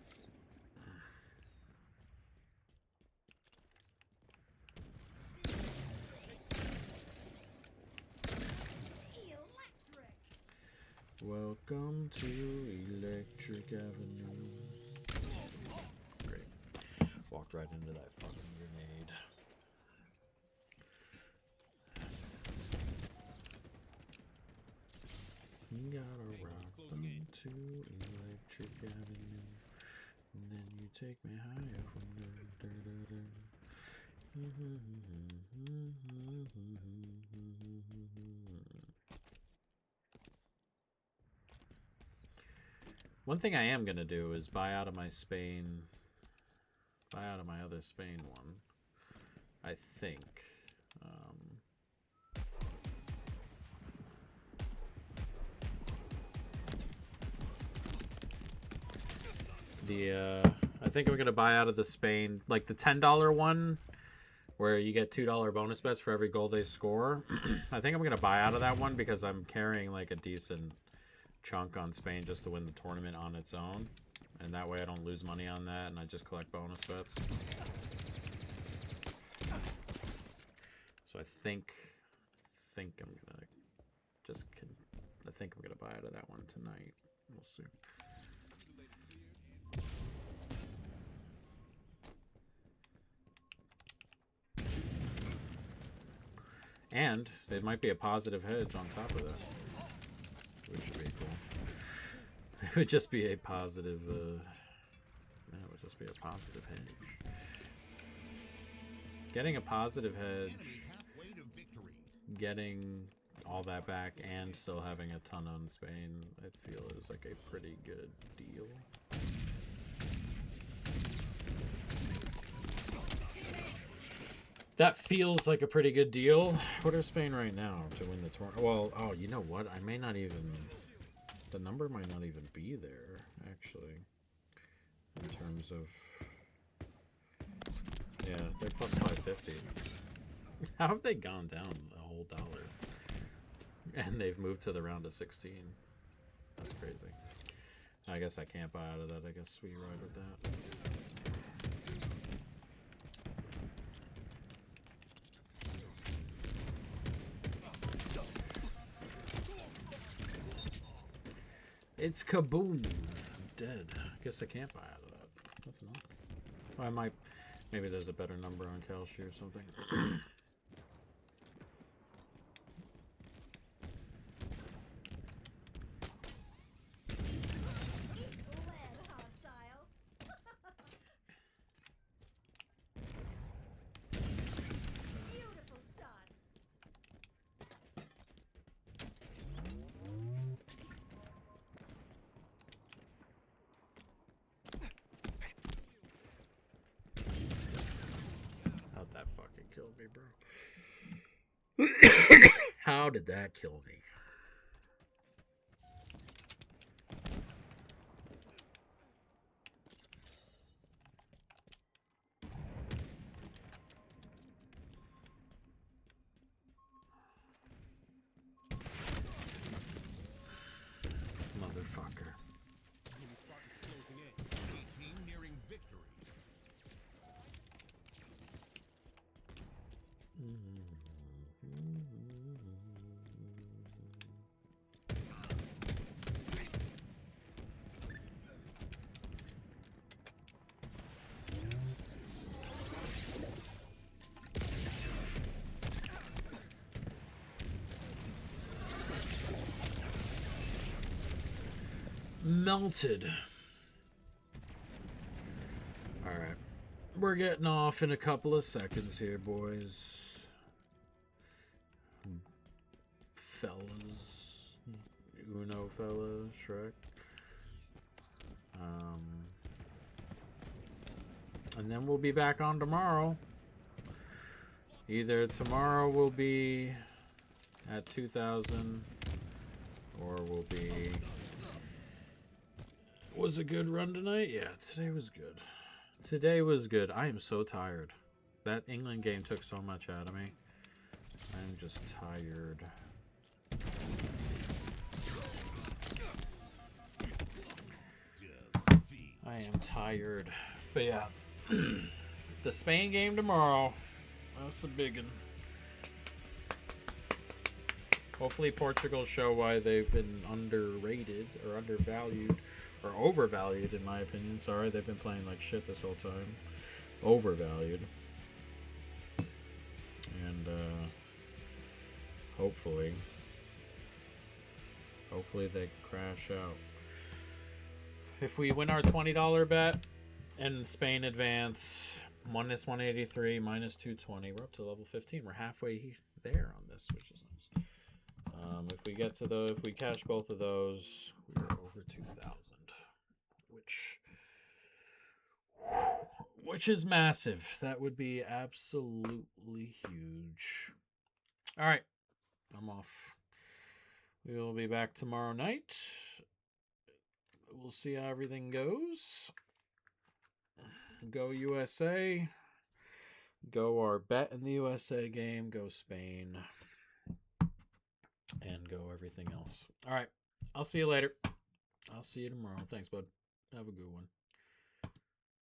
Welcome to Electric Avenue. Great. Walked right into that fucking grenade. You gotta rock them to Electric Avenue. And then you take me higher from there. One thing I am gonna do is buy out of my other Spain one. I think. I think I'm gonna buy out of the Spain, like the $10 one, where you get $2 bonus bets for every goal they score. I think I'm gonna buy out of that one because I'm carrying like a decent chunk on Spain just to win the tournament on its own, and that way I don't lose money on that and I just collect bonus bets. So I think I'm gonna I think I'm gonna buy out of that one tonight. We'll see. And it might be a positive hedge on top of that, which would be cool. It would just be a positive. Yeah, it would just be a positive hedge. Getting a positive hedge, getting all that back, and still having a ton on Spain, I feel is like a pretty good deal. That feels like a pretty good deal. What are Spain right now to win the tournament? Well, oh, you know what? I may not even... The number might not even be there, actually. In terms of... Yeah, they're plus 550. How have they gone down a whole dollar? And they've moved to the round of 16. That's crazy. I guess I can't buy out of that. I guess we ride with that. It's kaboom. I'm dead. I guess I can't buy out of that. That's not. Well, I might. Maybe there's a better number on Kalshi or something. Beautiful shot. How'd that fucking kill me, bro? How did that kill me? Motherfucker. Team nearing victory. Melted. Alright. We're getting off in a couple of seconds here, boys. Fellas. Uno fellas, Shrek. And then we'll be back on tomorrow. Either tomorrow we'll be at 2,000 or we'll be... Was a good run tonight? Yeah, today was good. Today was good. I am so tired. That England game took so much out of me. I'm just tired. I am tired. But yeah. The Spain game tomorrow. That's a big one. Hopefully Portugal show why they've been underrated or undervalued. Or overvalued, in my opinion. Sorry, they've been playing like shit this whole time. Overvalued. And, hopefully they crash out. If we win our $20 bet and Spain advance, minus 183, minus 220, we're up to level 15. We're halfway there on this, which is nice. If we get to if we catch both of those, we're over 2,000. Which is massive. That would be absolutely huge. All right, I'm off. We will be back tomorrow night. We'll see how everything goes. Go USA. Go our bet in the USA game. Go Spain. And go everything else. All right, I'll see you later. I'll see you tomorrow. Thanks, bud. Have a good one.